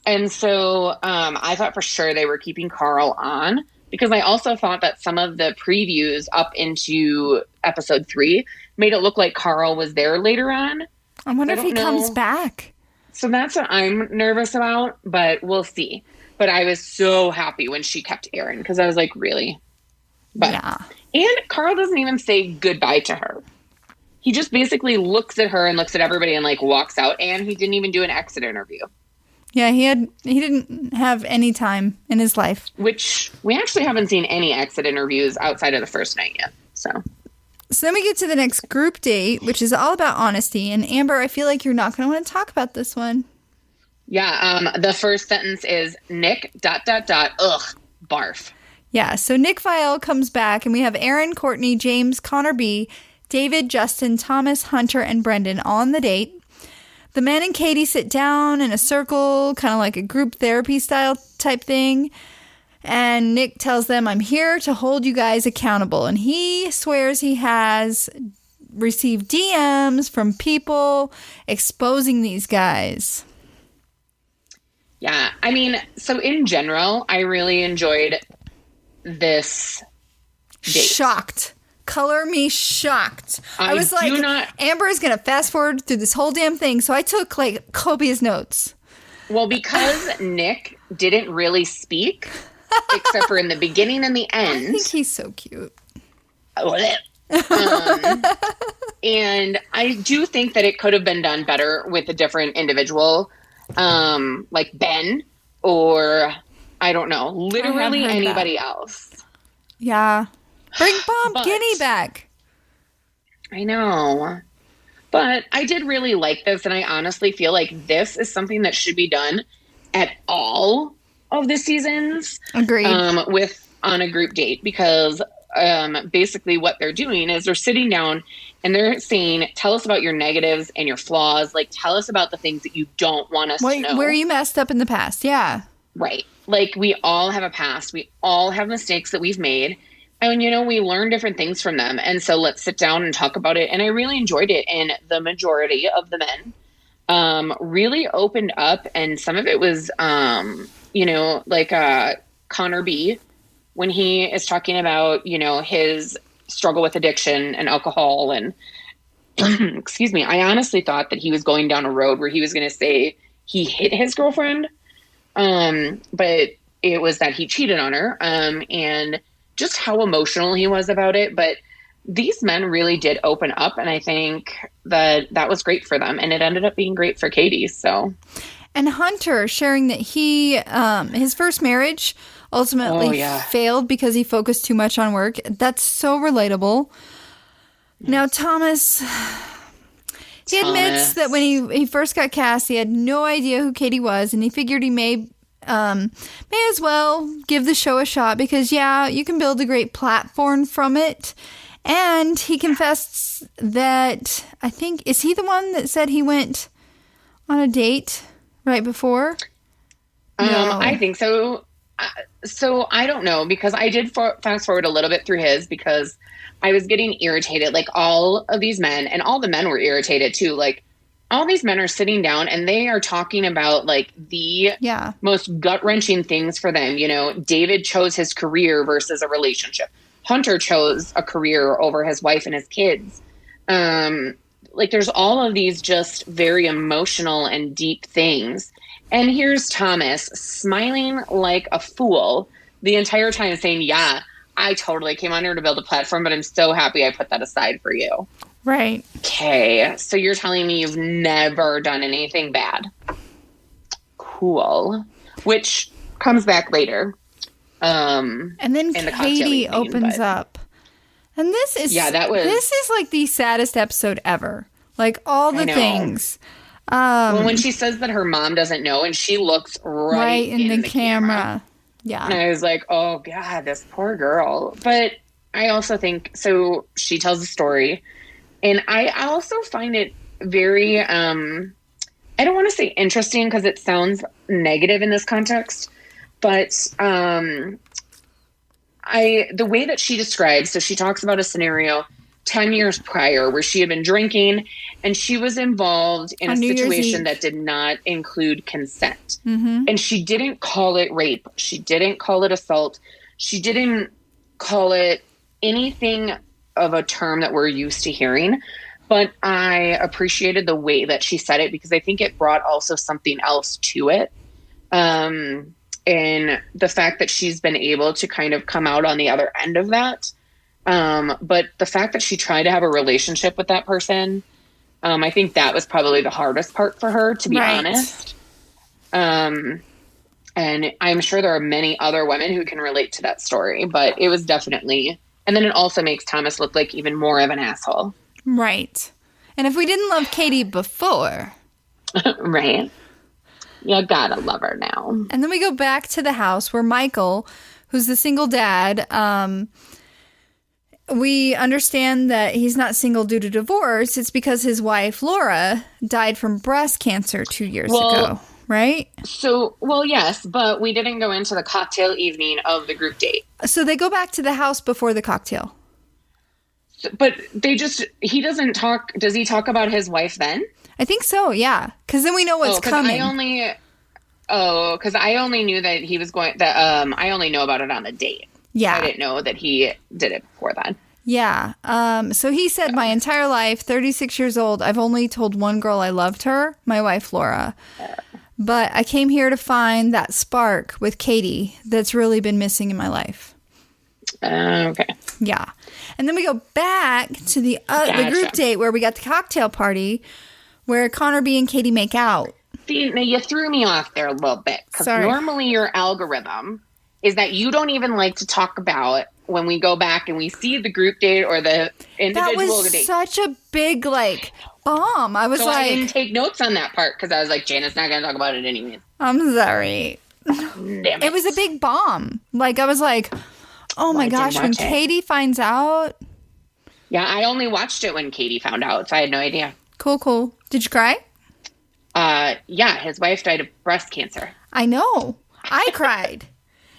And so I thought for sure they were keeping Carl on, because I also thought that some of the previews up into episode 3 made it look like Carl was there later on. I wonder if he comes back. So that's what I'm nervous about, but we'll see. But I was so happy when she kept Aaron, because I was like, really? But, yeah. And Carl doesn't even say goodbye to her. He just basically looks at her and looks at everybody and walks out, and he didn't even do an exit interview. Yeah, he didn't have any time in his life. Which we actually haven't seen any exit interviews outside of the first night yet. So then we get to the next group date, which is all about honesty. And Amber, I feel like you're not going to want to talk about this one. Yeah, the first sentence is Nick ... Ugh, barf. Yeah, so Nick Viall comes back, and we have Aaron, Courtney, James, Connor B., David, Justin, Thomas, Hunter, and Brendan all on the date. The men and Katie sit down in a circle, kind of like a group therapy style type thing. And Nick tells them, I'm here to hold you guys accountable. And he swears he has received DMs from people exposing these guys. Yeah, I mean, so in general, I really enjoyed this date. Shocked. Color me shocked. I was like, Amber is going to fast forward through this whole damn thing. So I took copious notes. Well, because Nick didn't really speak, except for in the beginning and the end. I think he's so cute. And I do think that it could have been done better with a different individual, like Ben, or I don't know, literally anybody else. Yeah. Bring Bomb Guinea back. I know. But I did really like this, and I honestly feel like this is something that should be done at all of the seasons. Agreed. On a group date, because basically what they're doing is they're sitting down and they're saying, tell us about your negatives and your flaws. Tell us about the things that you don't want us to know. Where you messed up in the past. Yeah. Right. We all have a past. We all have mistakes that we've made. And, we learn different things from them. And so let's sit down and talk about it. And I really enjoyed it. And the majority of the men really opened up. And some of it was, Connor B., when he is talking about, his struggle with addiction and alcohol. And, excuse me, I honestly thought that he was going down a road where he was going to say he hit his girlfriend. But it was that he cheated on her. And just how emotional he was about it. But these men really did open up, and I think that was great for them, and it ended up being great for Katie. So, and Hunter sharing that he his first marriage ultimately failed because he focused too much on work. That's so relatable. Now Thomas admits that when he first got cast, he had no idea who Katie was, and he figured he may as well give the show a shot because, you can build a great platform from it. And he confessed that, I think, is he the one that said he went on a date right before? No. I think so. So I don't know, because I did fast forward a little bit through his because I was getting irritated. All of these men, and all the men were irritated too. All these men are sitting down and they are talking about the most gut-wrenching things for them. David chose his career versus a relationship. Hunter chose a career over his wife and his kids. Like there's all of these just very emotional and deep things. And here's Thomas smiling like a fool the entire time saying, yeah, I totally came on here to build a platform, but I'm so happy I put that aside for you. Right. Okay. So you're telling me you've never done anything bad. Cool. Which comes back later. And then Katie opens up. And this is like the saddest episode ever. Like all the things. Well, when she says that her mom doesn't know and she looks right in the camera. Yeah. And I was like, oh God, this poor girl. But I also think, so she tells the story and I also find it very, I don't want to say interesting because it sounds negative in this context, but, the way that she describes, so she talks about a scenario 10 years prior where she had been drinking and she was involved in a situation that did not include consent. Mm-hmm. And she didn't call it rape. She didn't call it assault. She didn't call it anything of a term that we're used to hearing. But I appreciated the way that she said it because I think it brought also something else to it. And the fact that she's been able to kind of come out on the other end of that. But the fact that she tried to have a relationship with that person, I think that was probably the hardest part for her, to be honest. And I'm sure there are many other women who can relate to that story, but it was definitely, and then it also makes Thomas look like even more of an asshole. Right. And if we didn't love Katie before. Right. You gotta love her now. And then we go back to the house where Michael, who's the single dad, we understand that he's not single due to divorce. It's because his wife, Laura, died from breast cancer 2 years ago, right? So, yes, but we didn't go into the cocktail evening of the group date. So they go back to the house before the cocktail. But he doesn't talk, does he talk about his wife then? I think so, yeah. Because then we know what's coming. Because I only knew that he was going, I only know about it on the date. Yeah. I didn't know that he did it before then. Yeah. So he said, my entire life, 36 years old, I've only told one girl I loved her, my wife, Laura. But I came here to find that spark with Katie that's really been missing in my life. Okay. Yeah. And then we go back to the group date where we got the cocktail party where Connor B and Katie make out. See, now you threw me off there a little bit. Because normally your algorithm is that you don't even like to talk about when we go back and we see the group date or the individual date. That was such a big, bomb. I I didn't take notes on that part because I was like, Janet's not going to talk about it anyway. I'm sorry. Damn it. It was a big bomb. I was like, oh my gosh, when Katie finds out. Yeah, I only watched it when Katie found out, so I had no idea. Cool. Did you cry? Yeah, his wife died of breast cancer. I know. I cried.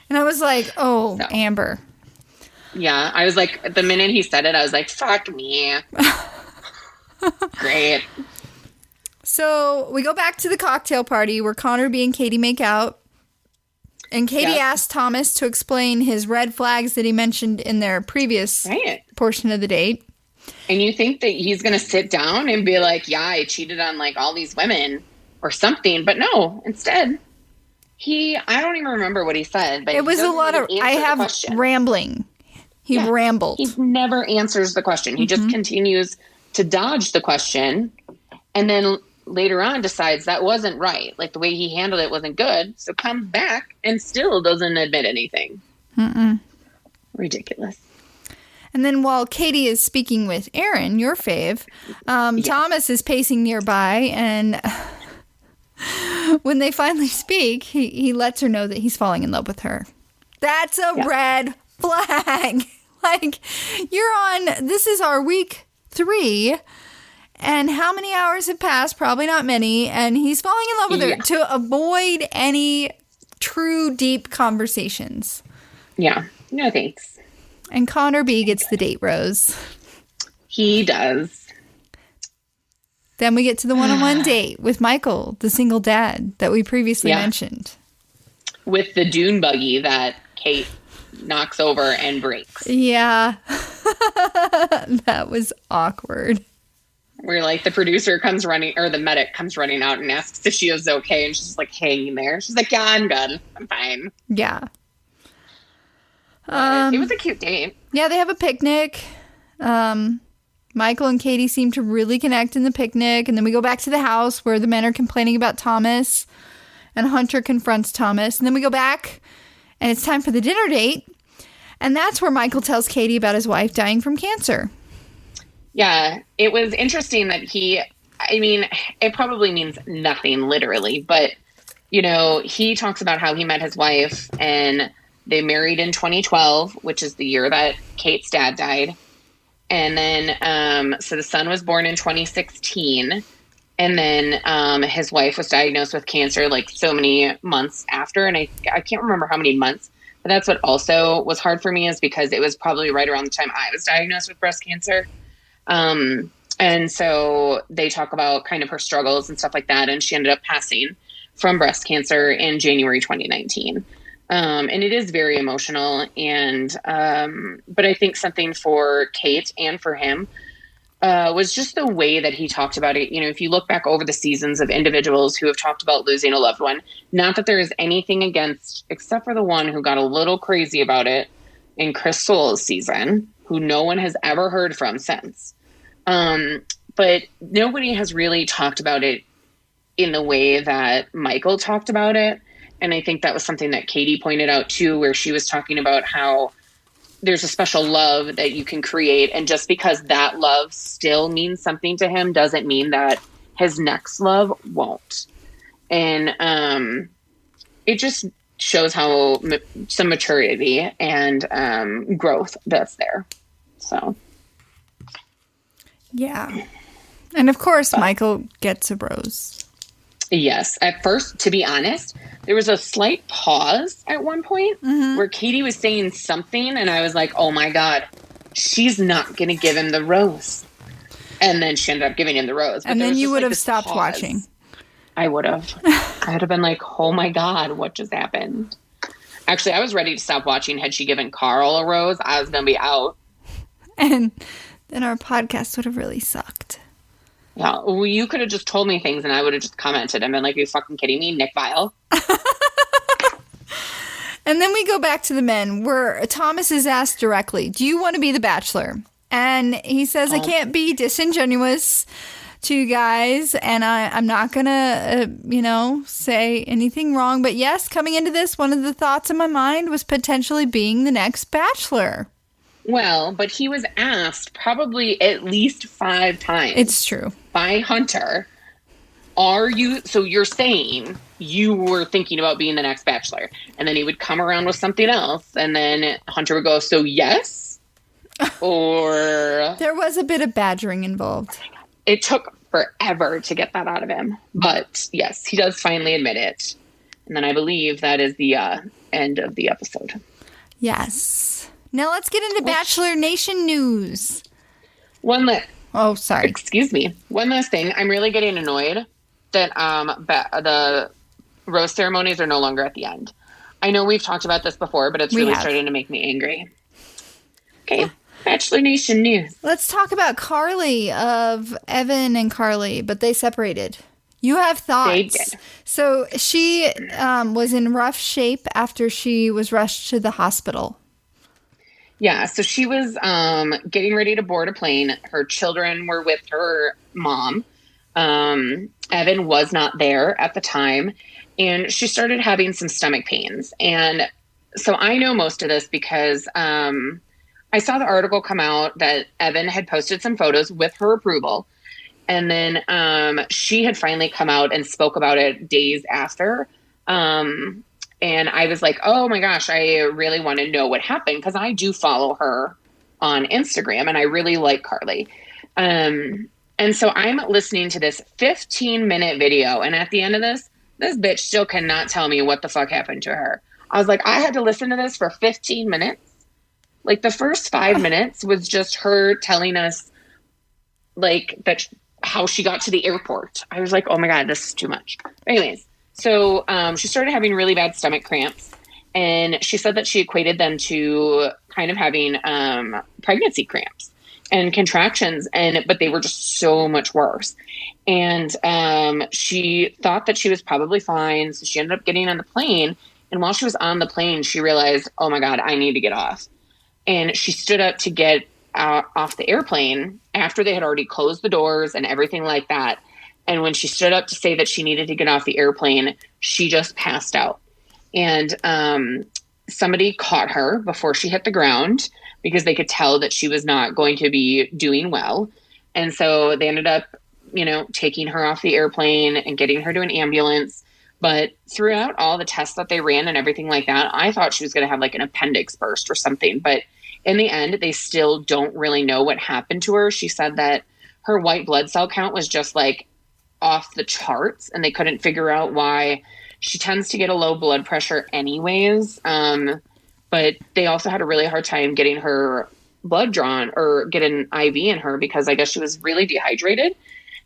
And I was like, Amber. Yeah, I was like, the minute he said it, I was like, fuck me. Great. So we go back to the cocktail party where Connor B and Katie make out. And Katie asked Thomas to explain his red flags that he mentioned in their previous portion of the date. And you think that he's going to sit down and be like, yeah, I cheated on all these women or something. But no, instead, I don't even remember what he said. But it was a lot of, rambling. He rambled. He never answers the question. He just continues to dodge the question. And then later on decides that wasn't right. The way he handled it wasn't good. So comes back and still doesn't admit anything. Ridiculous. And then while Katie is speaking with Aaron, your fave, Thomas is pacing nearby. And when they finally speak, he lets her know that he's falling in love with her. That's a red flag. This is our week 3. And how many hours have passed? Probably not many. And he's falling in love with her to avoid any true deep conversations. Yeah. No thanks. And Connor B gets the date rose. He does. Then we get to the one-on-one date with Michael, the single dad that we previously mentioned. With the dune buggy that Kate knocks over and breaks. Yeah. That was awkward. Where like the producer comes running, or the medic comes running out and asks if she is okay, and she's like hanging there. She's like, yeah, I'm good. I'm fine. Yeah. It was a cute date. Yeah, they have a picnic. Michael and Katie seem to really connect in the picnic. And then we go back to the house where the men are complaining about Thomas. And Hunter confronts Thomas. And then we go back and it's time for the dinner date. And that's where Michael tells Katie about his wife dying from cancer. Yeah, it was interesting that it probably means nothing literally, but, he talks about how he met his wife and they married in 2012, which is the year that Kate's dad died. And then, so the son was born in 2016. And then his wife was diagnosed with cancer like so many months after. And I can't remember how many months, but that's what also was hard for me, is because it was probably right around the time I was diagnosed with breast cancer. And so they talk about kind of her struggles and stuff like that. And she ended up passing from breast cancer in January 2019. And it is very emotional. And, but I think something for Kate and for him, was just the way that he talked about it. If you look back over the seasons of individuals who have talked about losing a loved one, not that there is anything against, except for the one who got a little crazy about it in Chris Soule's season, who no one has ever heard from since. But nobody has really talked about it in the way that Michael talked about it. And I think that was something that Katie pointed out too, where she was talking about how there's a special love that you can create. And just because that love still means something to him doesn't mean that his next love won't. And it just shows how some maturity and growth that's there. So. Yeah. And of course, Michael gets a rose. Yes. At first, to be honest, there was a slight pause at one point where Katie was saying something and I was like, oh my God, she's not going to give him the rose. And then she ended up giving him the rose. But and then you would have stopped watching. I would have. I would have been like, oh my God, what just happened? Actually, I was ready to stop watching. Had she given Carl a rose, I was going to be out. And then our podcast would have really sucked. Yeah, well, you could have just told me things and I would have just commented and been like, are you fucking kidding me, Nick Vile? And then we go back to the men where Thomas is asked directly, do you want to be the Bachelor? And he says, I can't be disingenuous to you guys and I'm not going to, say anything wrong. But yes, coming into this, one of the thoughts in my mind was potentially being the next Bachelor. Well, but he was asked probably at least 5 times. It's true. By Hunter, so you're saying you were thinking about being the next Bachelor. And then he would come around with something else. And then Hunter would go, so yes? Or... There was a bit of badgering involved. It took forever to get that out of him. But yes, he does finally admit it. And then I believe that is the end of the episode. Yes. Now let's get into Bachelor Nation news. Oh, sorry. Excuse me. One last thing. I'm really getting annoyed that the rose ceremonies are no longer at the end. I know we've talked about this before, but it's really starting to make me angry. Okay. Bachelor Nation news. Let's talk about Carly of Evan and Carly, but they separated. You have thoughts. They did. So she was in rough shape after she was rushed to the hospital. Yeah, so she was getting ready to board a plane. Her children were with her mom. Evan was not there at the time, and she started having some stomach pains. And so I know most of this because I saw the article come out that Evan had posted some photos with her approval. And then she had finally come out and spoke about it days after. And I was like, oh my gosh, I really want to know what happened because I do follow her on Instagram and I really like Carly. And so I'm listening to this 15-minute video. And at the end of this bitch still cannot tell me what the fuck happened to her. I was like, I had to listen to this for 15 minutes. Like the first 5 minutes was just her telling us like that how she got to the airport. I was like, oh my God, this is too much. Anyways. So she started having really bad stomach cramps And she said that she equated them to kind of having pregnancy cramps and contractions, but they were just so much worse. And she thought that she was probably fine. So she ended up getting on the plane. And while she was on the plane, she realized, oh my God, I need to get off. And she stood up to get off the airplane after they had already closed the doors and everything like that. And when she stood up to say that she needed to get off the airplane, she just passed out. And somebody caught her before she hit the ground because they could tell that she was not going to be doing well. And so they ended up, taking her off the airplane and getting her to an ambulance. But throughout all the tests that they ran and everything like that, I thought she was going to have like an appendix burst or something. But in the end, they still don't really know what happened to her. She said that her white blood cell count was just like off the charts and they couldn't figure out why. She tends to get a low blood pressure anyways. But they also had a really hard time getting her blood drawn or get an IV in her because I guess she was really dehydrated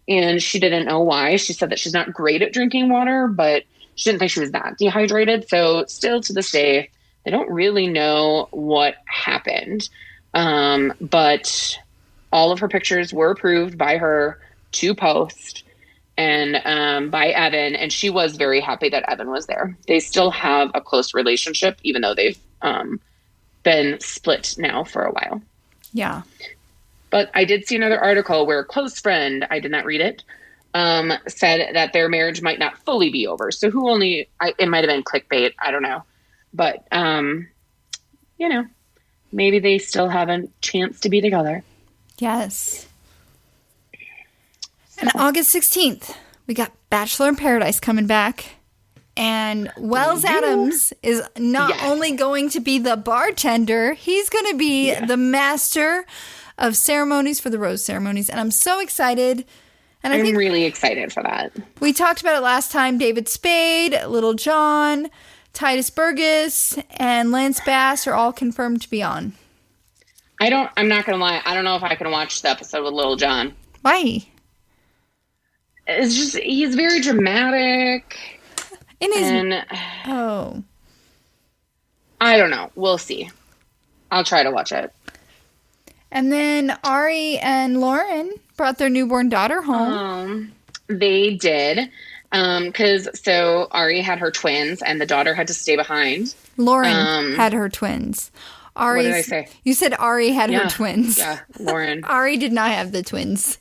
and she didn't know why. She said that she's not great at drinking water, but she didn't think she was that dehydrated. So still to this day, they don't really know what happened. But all of her pictures were approved by her to post and by Evan. And she was very happy that Evan was there. They still have a close relationship, even though they've been split now for a while. Yeah. But I did see another article where a close friend, I did not read it, said that their marriage might not fully be over. So it might have been clickbait. I don't know. But, maybe they still have a chance to be together. Yes. And August 16th, we got Bachelor in Paradise coming back. And Wells Adams is not only going to be the bartender, he's going to be the master of ceremonies for the rose ceremonies. And I'm so excited. And I'm really excited for that. We talked about it last time. David Spade, Little John, Titus Burgess, and Lance Bass are all confirmed to be on. I'm not going to lie. I don't know if I can watch the episode with Little John. Why? It's just, he's very dramatic. Oh. I don't know. We'll see. I'll try to watch it. And then Ari and Lauren brought their newborn daughter home. They did. So Ari had her twins and the daughter had to stay behind. Lauren had her twins. What did I say? You said Ari had her twins. Yeah, Lauren. Ari did not have the twins.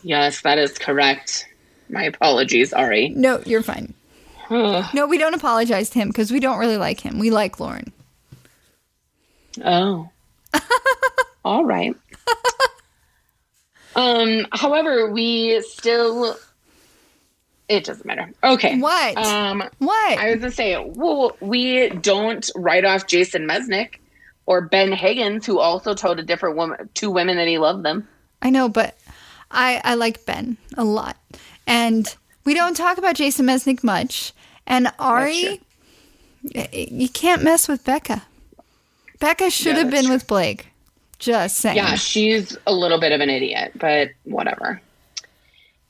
Yes, that is correct. My apologies, Ari. No, you're fine. No, we don't apologize to him because we don't really like him. We like Lauren. Oh. All right. However, it doesn't matter. Okay. What? What? I was going to say, well, we don't write off Jason Mesnick or Ben Higgins, who also told two women that he loved them. I know, but I like Ben a lot. And we don't talk about Jason Mesnick much. And Ari, you can't mess with Becca. Becca should have been with Blake. Just saying. Yeah, she's a little bit of an idiot, but whatever.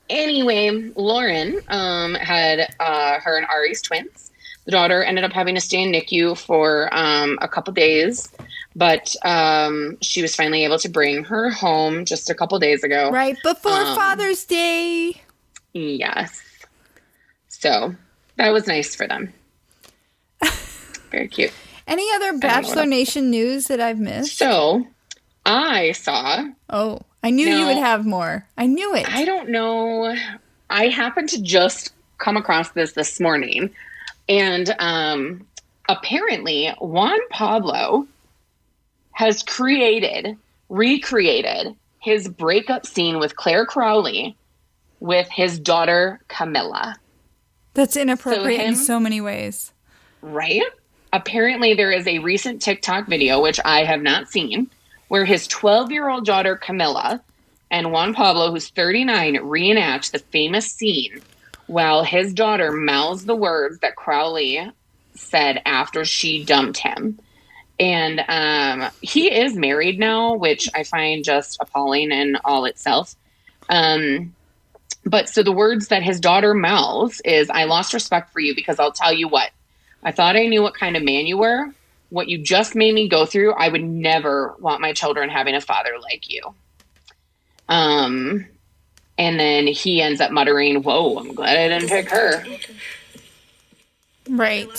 Anyway, Lauren had her and Ari's twins. The daughter ended up having to stay in NICU for a couple days, but she was finally able to bring her home just a couple days ago. Right before Father's Day. Yes. So that was nice for them. Very cute. Any other Bachelor Nation news that I've missed? So I saw. Oh, I knew you would have more. I knew it. I don't know. I happened to just come across this morning. And apparently Juan Pablo has recreated his breakup scene with Clare Crawley with his daughter Camila. That's inappropriate in so many ways. Right? Apparently there is a recent TikTok video, which I have not seen, where his 12-year-old daughter Camila and Juan Pablo, who's 39, reenact the famous scene while his daughter mouths the words that Crawley said after she dumped him. And he is married now, which I find just appalling in all itself. But so the words that his daughter mouths is, "I lost respect for you because I'll tell you what, I thought I knew what kind of man you were. What you just made me go through, I would never want my children having a father like you. And then he ends up muttering, whoa, I'm glad I didn't pick her. Right.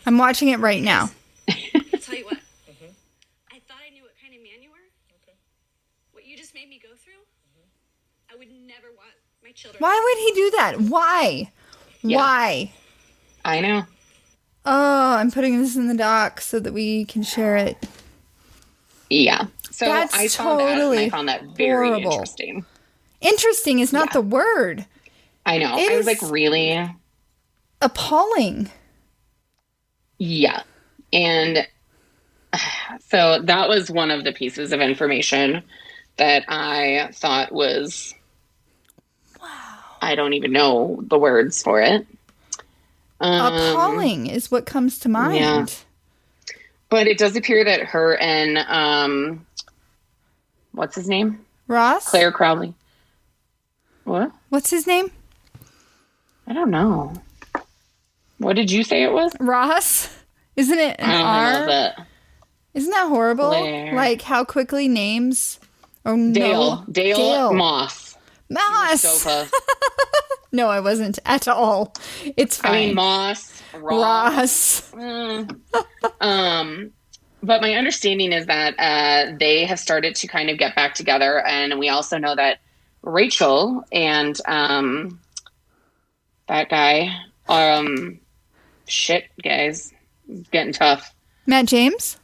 I'm watching it right now. I'll tell you what. I thought I knew what kind of man you were. What you just made me go through, I would never want my children. Why would he do that? Why? Yeah. Why? I know. Oh, I'm putting this in the doc so that we can share it. Yeah. So That's I saw totally that and I found that very horrible. interesting. Interesting is not the word. I know. It I was is like, really? appalling. Yeah. And so that was one of the pieces of information that I thought was, I don't even know the words for it. Appalling is what comes to mind. Yeah. But it does appear that her and, what's his name? Ross? Clare Crawley. What? What's his name? I don't know. What did you say it was? Ross? Isn't it an I R? love that. Isn't that horrible? Claire. Like how quickly names... Oh, no. Dale Moss. Moss! So close. No, I wasn't at all. It's fine. I mean, Moss. Ross. But my understanding is that they have started to kind of get back together, and we also know that Rachel and that guy, shit, guys, it's getting tough. Matt James?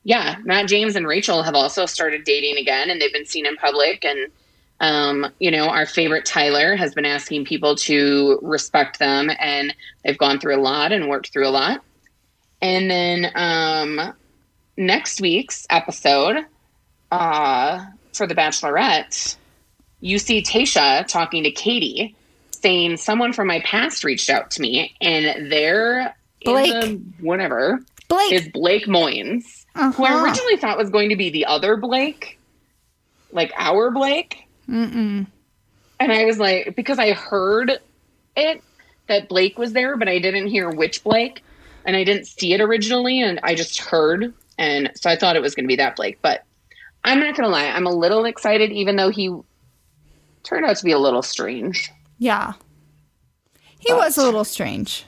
Yeah, Matt James and Rachel have also started dating again, and they've been seen in public. And, our favorite Tyler has been asking people to respect them, and they've gone through a lot and worked through a lot. And then next week's episode for The Bachelorette, you see Tayshia talking to Katie, saying someone from my past reached out to me, and they're Blake. Whatever. Blake. Is Blake Moynes, who I originally thought was going to be the other Blake, like our Blake. Mm-mm. And I was like, because I heard it, that Blake was there, but I didn't hear which Blake, and I didn't see it originally, and I just heard, and so I thought it was going to be that Blake. But I'm not going to lie, I'm a little excited, even though he turned out to be a little strange. Yeah. He was a little strange.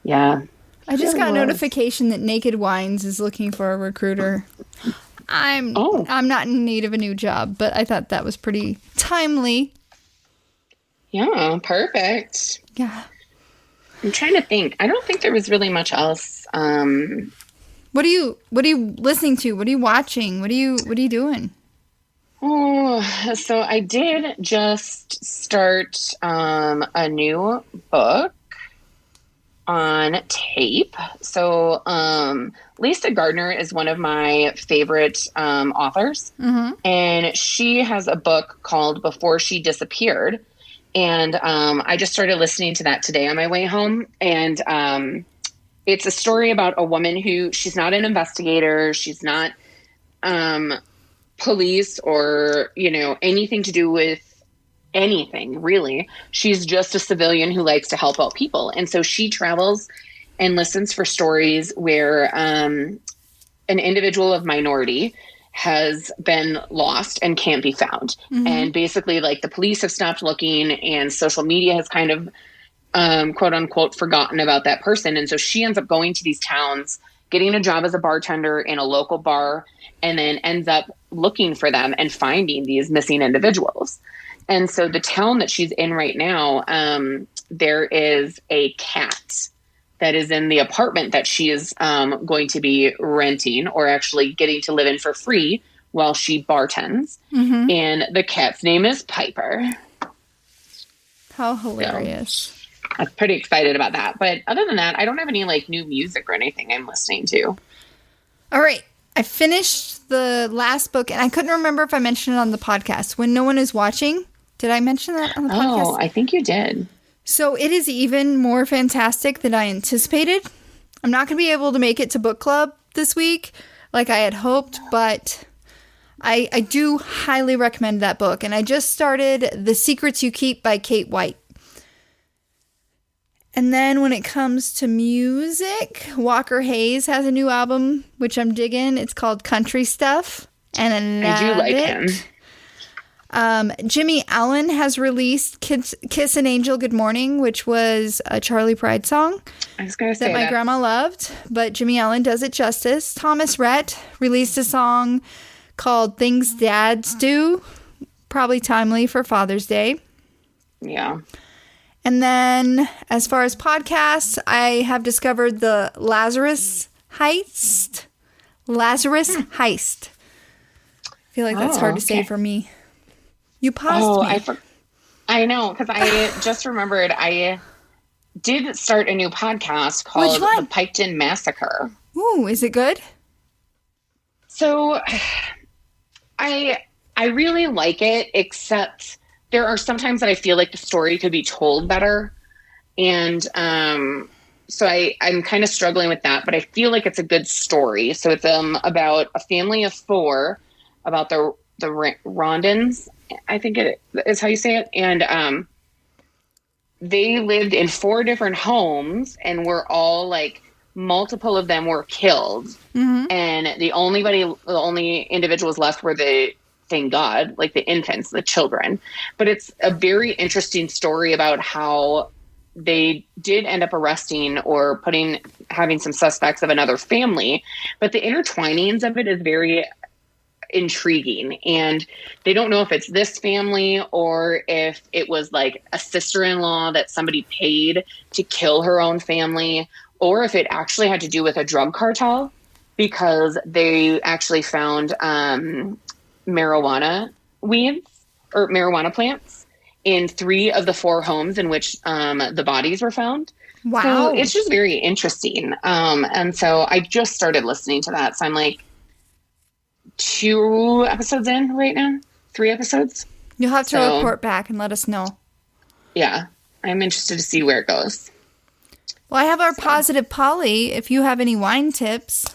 Yeah. I just got a notification that Naked Wines is looking for a recruiter. I'm not in need of a new job, but I thought that was pretty timely. Yeah, perfect. Yeah. I'm trying to think. I don't think there was really much else. What are you listening to? What are you watching? What are you doing? Oh, so I did just start a new book on tape. So Lisa Gardner is one of my favorite authors, and she has a book called Before She Disappeared, and I just started listening to that today on my way home, and it's a story about a woman who, she's not an investigator, she's not police or anything to do with anything, really. She's just a civilian who likes to help out people. And so she travels and listens for stories where an individual of minority has been lost and can't be found. And basically, like, the police have stopped looking and social media has kind of, quote unquote, forgotten about that person. And so she ends up going to these towns, getting a job as a bartender in a local bar, and then ends up looking for them and finding these missing individuals. And so the town that she's in right now, there is a cat that is in the apartment that she is going to be renting, or actually getting to live in for free while she bartends. And the cat's name is Piper. How hilarious. So, I'm pretty excited about that. But other than that, I don't have any new music or anything I'm listening to. All right. I finished the last book, and I couldn't remember if I mentioned it on the podcast. When No One Is Watching. Did I mention that on the podcast? Oh, I think you did. So it is even more fantastic than I anticipated. I'm not going to be able to make it to book club this week like I had hoped, but I do highly recommend that book. And I just started The Secrets You Keep by Kate White. And then when it comes to music, Walker Hayes has a new album, which I'm digging. It's called Country Stuff. And I do like him. Jimmy Allen has released Kiss an Angel Good Morning, which was a Charlie Pride song I was going to say that my grandma loved, but Jimmy Allen does it justice. Thomas Rhett released a song called Things Dads Do, probably timely for Father's Day. Yeah. And then as far as podcasts, I have discovered the Lazarus Heist. I feel like that's hard to say for me. You paused me. I know, because I just remembered I did start a new podcast called The Piketon Massacre. Ooh, is it good? So I really like it, except there are sometimes that I feel like the story could be told better. And so I'm kind of struggling with that, but I feel like it's a good story. So it's about a family of 4, about the Rondons, I think it is how you say it. And they lived in 4 different homes and were all like, multiple of them were killed. Mm-hmm. And the only individuals left were thank God, like the infants, the children. But it's a very interesting story about how they did end up arresting or having some suspects of another family. But the intertwinings of it is very intriguing. And they don't know if it's this family or if it was like a sister-in-law that somebody paid to kill her own family, or if it actually had to do with a drug cartel, because they actually found marijuana weeds or marijuana plants in 3 of the 4 homes in which the bodies were found. Wow. So it's just very interesting. And so I just started listening to that. So I'm like 2 episodes in right now, 3 episodes. You'll have to report back and let us know. Yeah. I'm interested to see where it goes. Well, I have our Positive Polly. If you have any wine tips.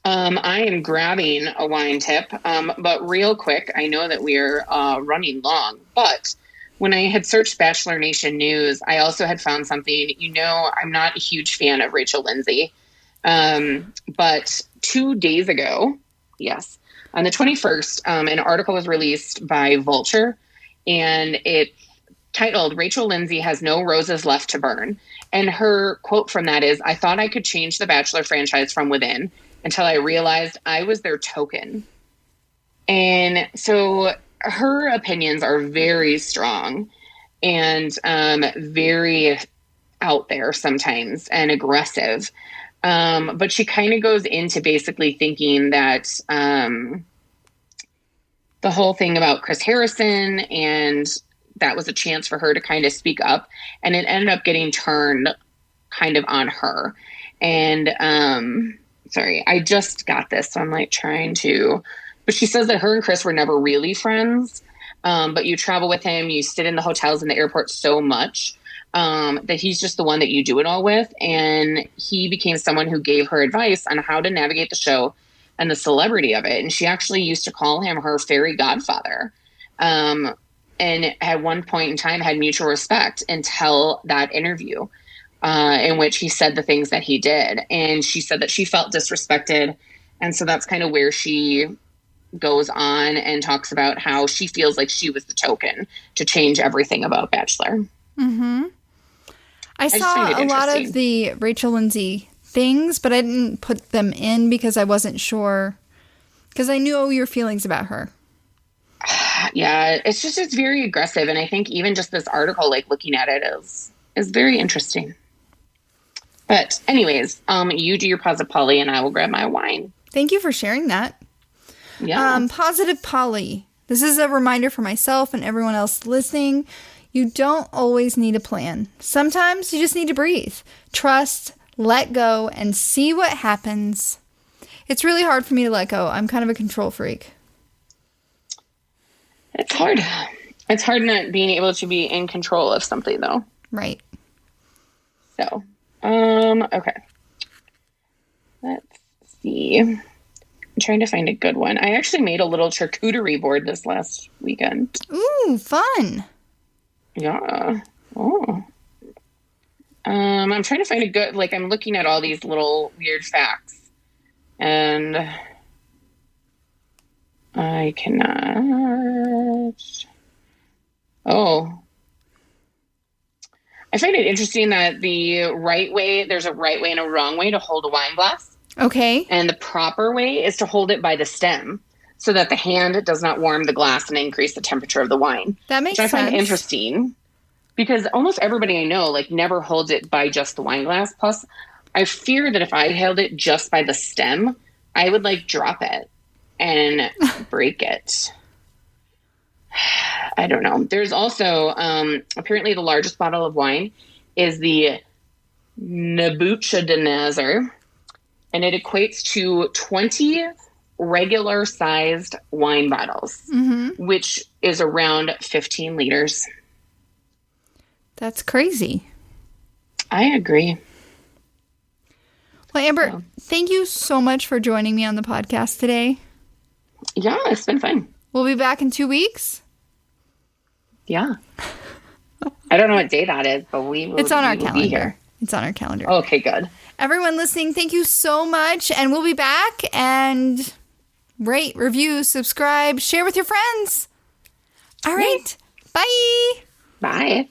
I am grabbing a wine tip, but real quick, I know that we are running long, but when I had searched Bachelor Nation News, I also had found something. I'm not a huge fan of Rachel Lindsay, but 2 days ago, yes, on the 21st, an article was released by Vulture, and it's titled, "Rachel Lindsay has no roses left to burn." And her quote from that is, "I thought I could change the Bachelor franchise from within until I realized I was their token." And so her opinions are very strong and very out there sometimes and aggressive. But she kind of goes into basically thinking that the whole thing about Chris Harrison, and that was a chance for her to kind of speak up, and it ended up getting turned kind of on her. And sorry, I just got this, so I'm like trying to, but she says that her and Chris were never really friends, but you travel with him, you sit in the hotels and the airport so much that he's just the one that you do it all with. And he became someone who gave her advice on how to navigate the show and the celebrity of it. And she actually used to call him her fairy godfather. And at one point in time had mutual respect until that interview in which he said the things that he did. And she said that she felt disrespected. And so that's kind of where she goes on and talks about how she feels like she was the token to change everything about Bachelor. Mm-hmm. I saw a lot of the Rachel Lindsay things, but I didn't put them in because I wasn't sure, because I knew your feelings about her. Yeah, it's very aggressive. And I think even just this article, like looking at it is very interesting. But anyways, you do your Positive Polly and I will grab my wine. Thank you for sharing that. Yeah. Positive Polly. This is a reminder for myself and everyone else listening. You don't always need a plan. Sometimes you just need to breathe, trust, let go, and see what happens. It's really hard for me to let go. I'm kind of a control freak. It's hard. It's hard not being able to be in control of something, though. Right. So, okay. Let's see. I'm trying to find a good one. I actually made a little charcuterie board this last weekend. Ooh, fun. Yeah. Oh. I'm trying to find a good, like, I'm looking at all these little weird facts, and I cannot. Oh. I find it interesting that there's a right way and a wrong way to hold a wine glass. Okay. And the proper way is to hold it by the stem so that the hand does not warm the glass and increase the temperature of the wine. That makes sense. Which I find interesting because almost everybody I know, like, never holds it by just the wine glass. Plus, I fear that if I held it just by the stem, I would, like, drop it and break it. I don't know. There's also, apparently the largest bottle of wine is the Nebuchadnezzar, and it equates to 20 regular-sized wine bottles, which is around 15 liters. That's crazy. I agree. Well, Amber, thank you so much for joining me on the podcast today. Yeah, it's been fun. We'll be back in 2 weeks. Yeah. I don't know what day that is, but it's on our calendar. It's on our calendar. Okay, good. Everyone listening, thank you so much. And we'll be back, and rate, review, subscribe, share with your friends. All right. Bye. Bye.